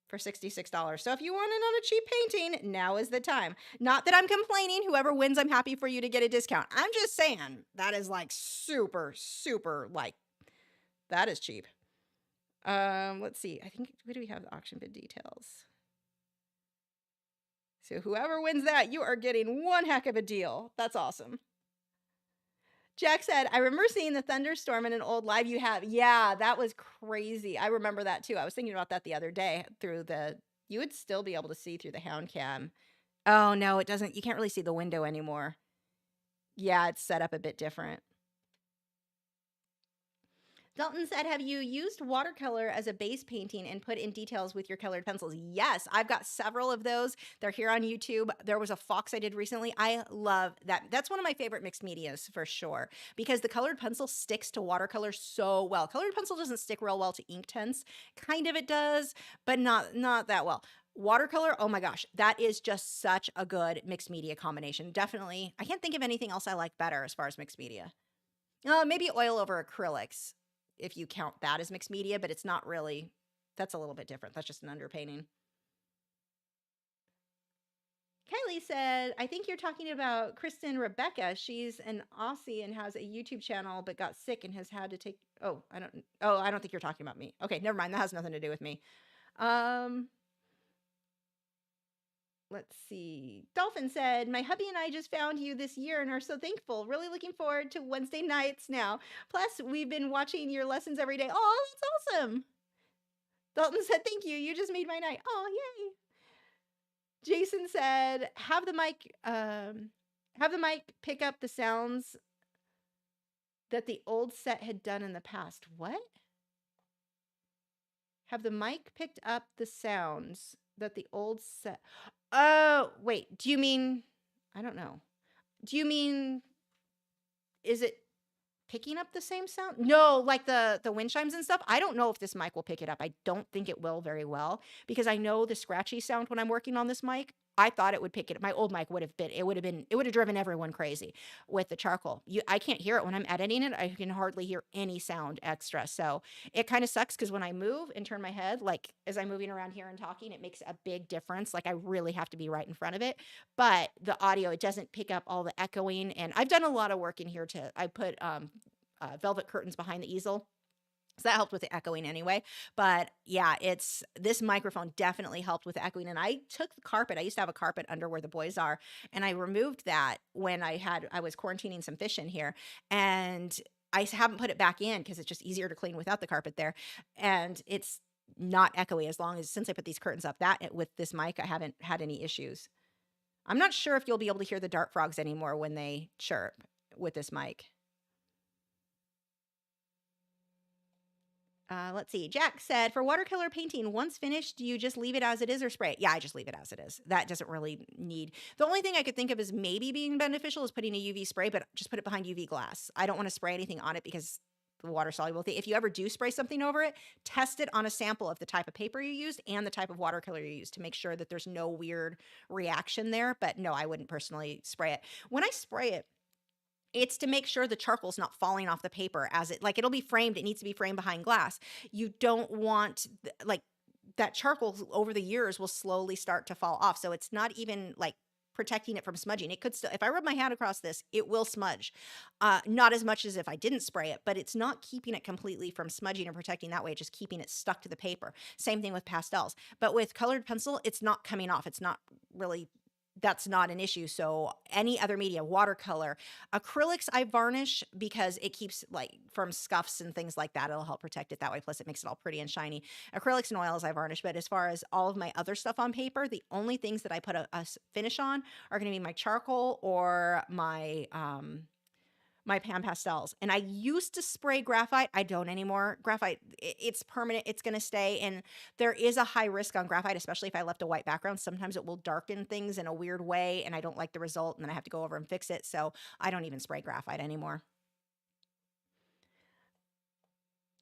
[SPEAKER 1] for $66. So if you want it on a cheap painting, now is the time. Not that I'm complaining. Whoever wins, I'm happy for you to get a discount. I'm just saying that is like super, super, like, that is cheap. Let's see. I think, what do we have? The auction bid details. So whoever wins that, you are getting one heck of a deal. That's awesome. Jack said, I remember seeing the thunderstorm in an old live you have. Yeah, that was crazy. I remember that too. I was thinking about that the other day you would still be able to see through the hound cam. Oh no, it doesn't. You can't really see the window anymore. Yeah, it's set up a bit different. Dalton said, have you used watercolor as a base painting and put in details with your colored pencils? Yes, I've got several of those. They're here on YouTube. There was a fox I did recently. I love that. That's one of my favorite mixed medias for sure, because the colored pencil sticks to watercolor so well. Colored pencil doesn't stick real well to Inktense. Kind of it does, but not that well. Watercolor, oh my gosh, that is just such a good mixed media combination. Definitely. I can't think of anything else I like better as far as mixed media. Maybe oil over acrylics, if you count that as mixed media, but it's not really. That's a little bit different. That's just an underpainting. Kylie said, I think you're talking about Kristen Rebecca. She's an Aussie and has a YouTube channel, but got sick and has had to take. I don't think you're talking about me. Okay, never mind. That has nothing to do with me. Let's see. Dolphin said, my hubby and I just found you this year and are so thankful. Really looking forward to Wednesday nights now. Plus, we've been watching your lessons every day. Oh, that's awesome. Dalton said, thank you. You just made my night. Oh, yay. Jason said, have the mic pick up the sounds that the old set had done in the past. What? Have the mic picked up the sounds that the old set... Oh, wait. Do you mean... I don't know. Do you mean... Is it picking up the same sound? No, like the wind chimes and stuff. I don't know if this mic will pick it up. I don't think it will very well, because I know the scratchy sound when I'm working on this mic. I thought it would pick it up. My old mic would have driven everyone crazy with the charcoal. I can't hear it when I'm editing it. I can hardly hear any sound extra. So it kind of sucks, because when I move and turn my head, like as I'm moving around here and talking, it makes a big difference. Like I really have to be right in front of it. But the audio, it doesn't pick up all the echoing. And I've done a lot of work in here I put velvet curtains behind the easel. So that helped with the echoing anyway. But yeah, this microphone definitely helped with the echoing. And I took the carpet. I used to have a carpet under where the boys are, and I removed that when I was quarantining some fish in here, and I haven't put it back in because it's just easier to clean without the carpet there. And not echoey as long as since I put these curtains up. That with this mic, I haven't had any issues. I'm not sure if you'll be able to hear the dart frogs anymore when they chirp with this mic. Let's see. Jack said, for watercolor painting, once finished, do you just leave it as it is or spray it? Yeah, I just leave it as it is. That doesn't really need. The only thing I could think of as maybe being beneficial is putting a UV spray, but just put it behind UV glass. I don't want to spray anything on it because the water soluble thing. If you ever do spray something over it, test it on a sample of the type of paper you used and the type of watercolor you used to make sure that there's no weird reaction there. But no, I wouldn't personally spray it. When I spray it, it's to make sure the charcoal's not falling off the paper as it, like it'll be framed. It needs to be framed behind glass. You don't want like that charcoal over the years will slowly start to fall off. So it's not even like protecting it from smudging. It could still, if I rub my hand across this, it will smudge. Not as much as if I didn't spray it, but it's not keeping it completely from smudging or protecting that way, just keeping it stuck to the paper. Same thing with pastels. But with colored pencil, it's not coming off. It's not really, that's not an issue. So any other media, watercolor, acrylics, I varnish because it keeps like from scuffs and things like that. It'll help protect it that way. Plus it makes it all pretty and shiny. Acrylics and oils I varnish. But as far as all of my other stuff on paper, the only things that I put a finish on are going to be my charcoal or my pan pastels. And I used to spray graphite. I don't anymore. Graphite, it's permanent. It's going to stay. And there is a high risk on graphite, especially if I left a white background. Sometimes it will darken things in a weird way and I don't like the result and then I have to go over and fix it. So I don't even spray graphite anymore.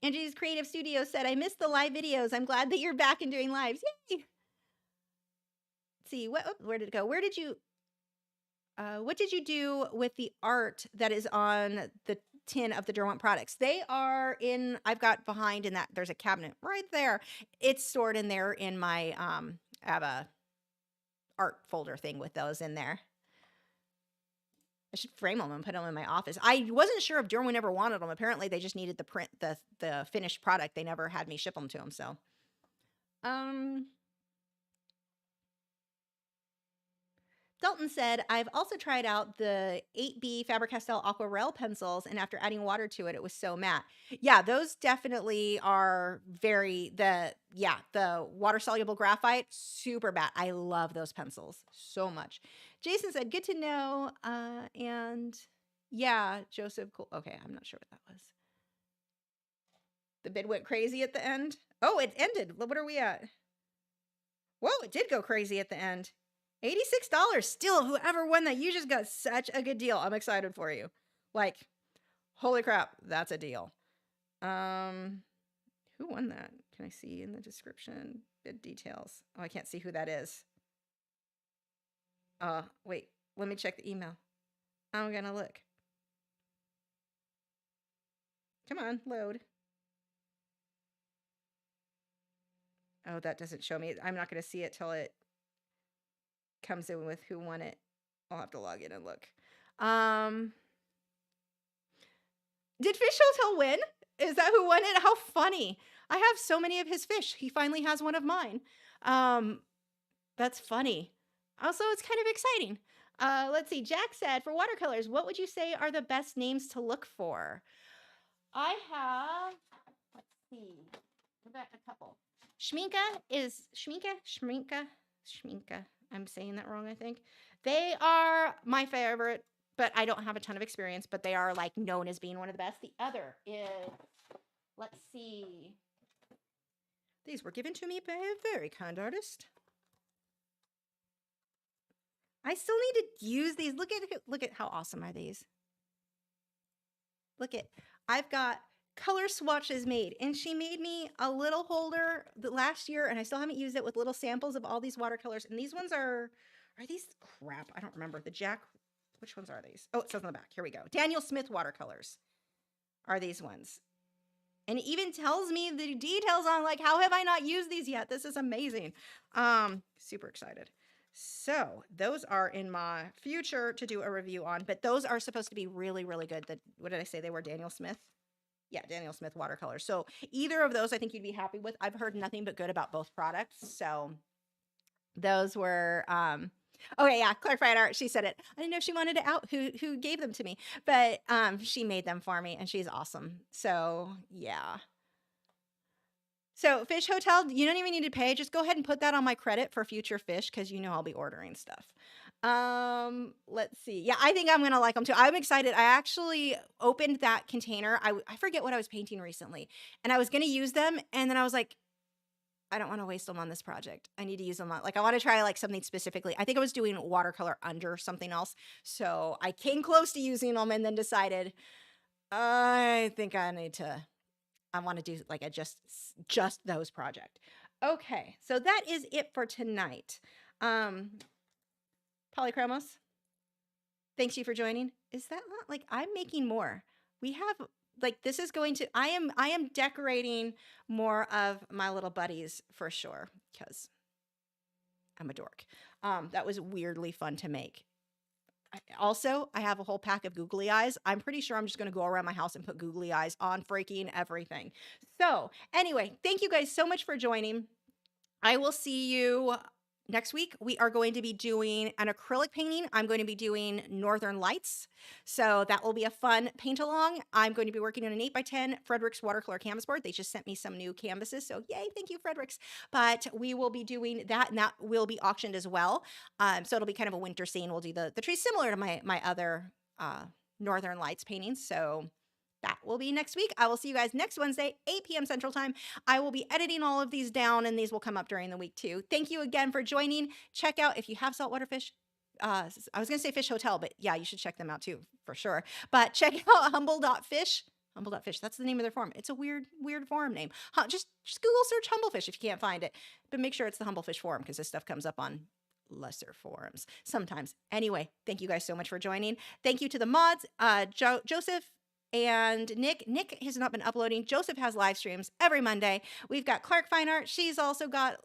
[SPEAKER 1] Angie's Creative Studio said, I missed the live videos. I'm glad that you're back and doing lives. Yay! Let's see, where did it go? What did you do with the art that is on the tin of the Derwent products? They are in, I've got behind in that, there's a cabinet right there. It's stored in there in my, I have a art folder thing with those in there. I should frame them and put them in my office. I wasn't sure if Derwent ever wanted them. Apparently they just needed the print, the finished product. They never had me ship them to them. So, Dalton said, I've also tried out the 8B Faber-Castell Aquarelle pencils, and after adding water to it, it was so matte. Yeah, those definitely are the water-soluble graphite, super matte. I love those pencils so much. Jason said, good to know. And yeah, Joseph, cool. Okay, I'm not sure what that was. The bid went crazy at the end. Oh, it ended. What are we at? Whoa, it did go crazy at the end. $86 still. Whoever won that, you just got such a good deal. I'm excited for you. Like, holy crap, that's a deal. Who won that? Can I see in the description? Bid details. Oh, I can't see who that is. Wait, let me check the email. I'm gonna look. Come on, load. Oh, that doesn't show me. I'm not gonna see it till it comes in with who won it. I'll have to log in and look. Did Fish Hotel win? Is that who won it? How funny. I have so many of his fish. He finally has one of mine. That's funny. Also, it's kind of exciting. Let's see. Jack said, for watercolors, what would you say are the best names to look for? I have, let's see, I've got a couple. Schminka. I'm saying that wrong, I think. They are my favorite, but I don't have a ton of experience, but they are like known as being one of the best. The other is, let's see. These were given to me by a very kind artist. I still need to use these. Look at how awesome are these. I've got color swatches made, and she made me a little holder last year, and I still haven't used it, with little samples of all these watercolors. And these ones are these crap? I don't remember. Which ones are these? Oh, it says on the back. Here we go. Daniel Smith watercolors are these ones. And it even tells me the details on, like, how have I not used these yet? This is amazing. Super excited. So those are in my future to do a review on, but those are supposed to be really, really good. What did I say? They were Daniel Smith? Yeah, Daniel Smith watercolors. So either of those I think you'd be happy with. I've heard nothing but good about both products. So those were, okay, yeah, Clarified Art, she said it. I didn't know if she wanted it out, who gave them to me, but she made them for me, and she's awesome. So yeah. So Fish Hotel, you don't even need to pay. Just go ahead and put that on my credit for future fish because you know I'll be ordering stuff. Let's see. Yeah, I think I'm gonna like them too. I'm excited. I actually opened that container. I forget what I was painting recently, and I was gonna use them, and then I was like, I don't want to waste them on this project. I need to use them on, like, I want to try like something specifically. I think I was doing watercolor under something else. So I came close to using them and then decided I think I want to do like a just those project. Okay. So that is it for tonight. Polychromos, thanks you for joining. Is that not like I'm making more? We have like this is going to I am decorating more of my little buddies for sure because I'm a dork. That was weirdly fun to make. Also, I have a whole pack of googly eyes. I'm pretty sure I'm just going to go around my house and put googly eyes on freaking everything. So, anyway, thank you guys so much for joining. I will see you next week. We are going to be doing an acrylic painting. I'm going to be doing Northern Lights. So that will be a fun paint along. I'm going to be working on an 8x10 Frederick's watercolor canvas board. They just sent me some new canvases. So yay, thank you, Frederick's. But we will be doing that, and that will be auctioned as well. So it'll be kind of a winter scene. We'll do the trees similar to my other Northern Lights paintings. So that will be next week. I will see you guys next Wednesday, 8 p.m. Central Time. I will be editing all of these down, and these will come up during the week too. Thank you again for joining. Check out if you have saltwater fish. I was going to say Fish Hotel, but yeah, you should check them out too, for sure. But check out humble.fish. Humble.fish. That's the name of their forum. It's a weird forum name. Just Google search Humblefish if you can't find it. But make sure it's the Humblefish forum because this stuff comes up on lesser forums sometimes. Anyway, thank you guys so much for joining. Thank you to the mods, Joseph, and Nick has not been uploading. Joseph has live streams every Monday. We've got Clark Fine Art. She's also got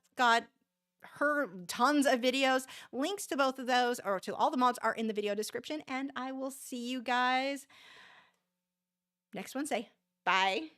[SPEAKER 1] her tons of videos. Links to both of those or to all the mods are in the video description. And I will see you guys next Wednesday. Bye.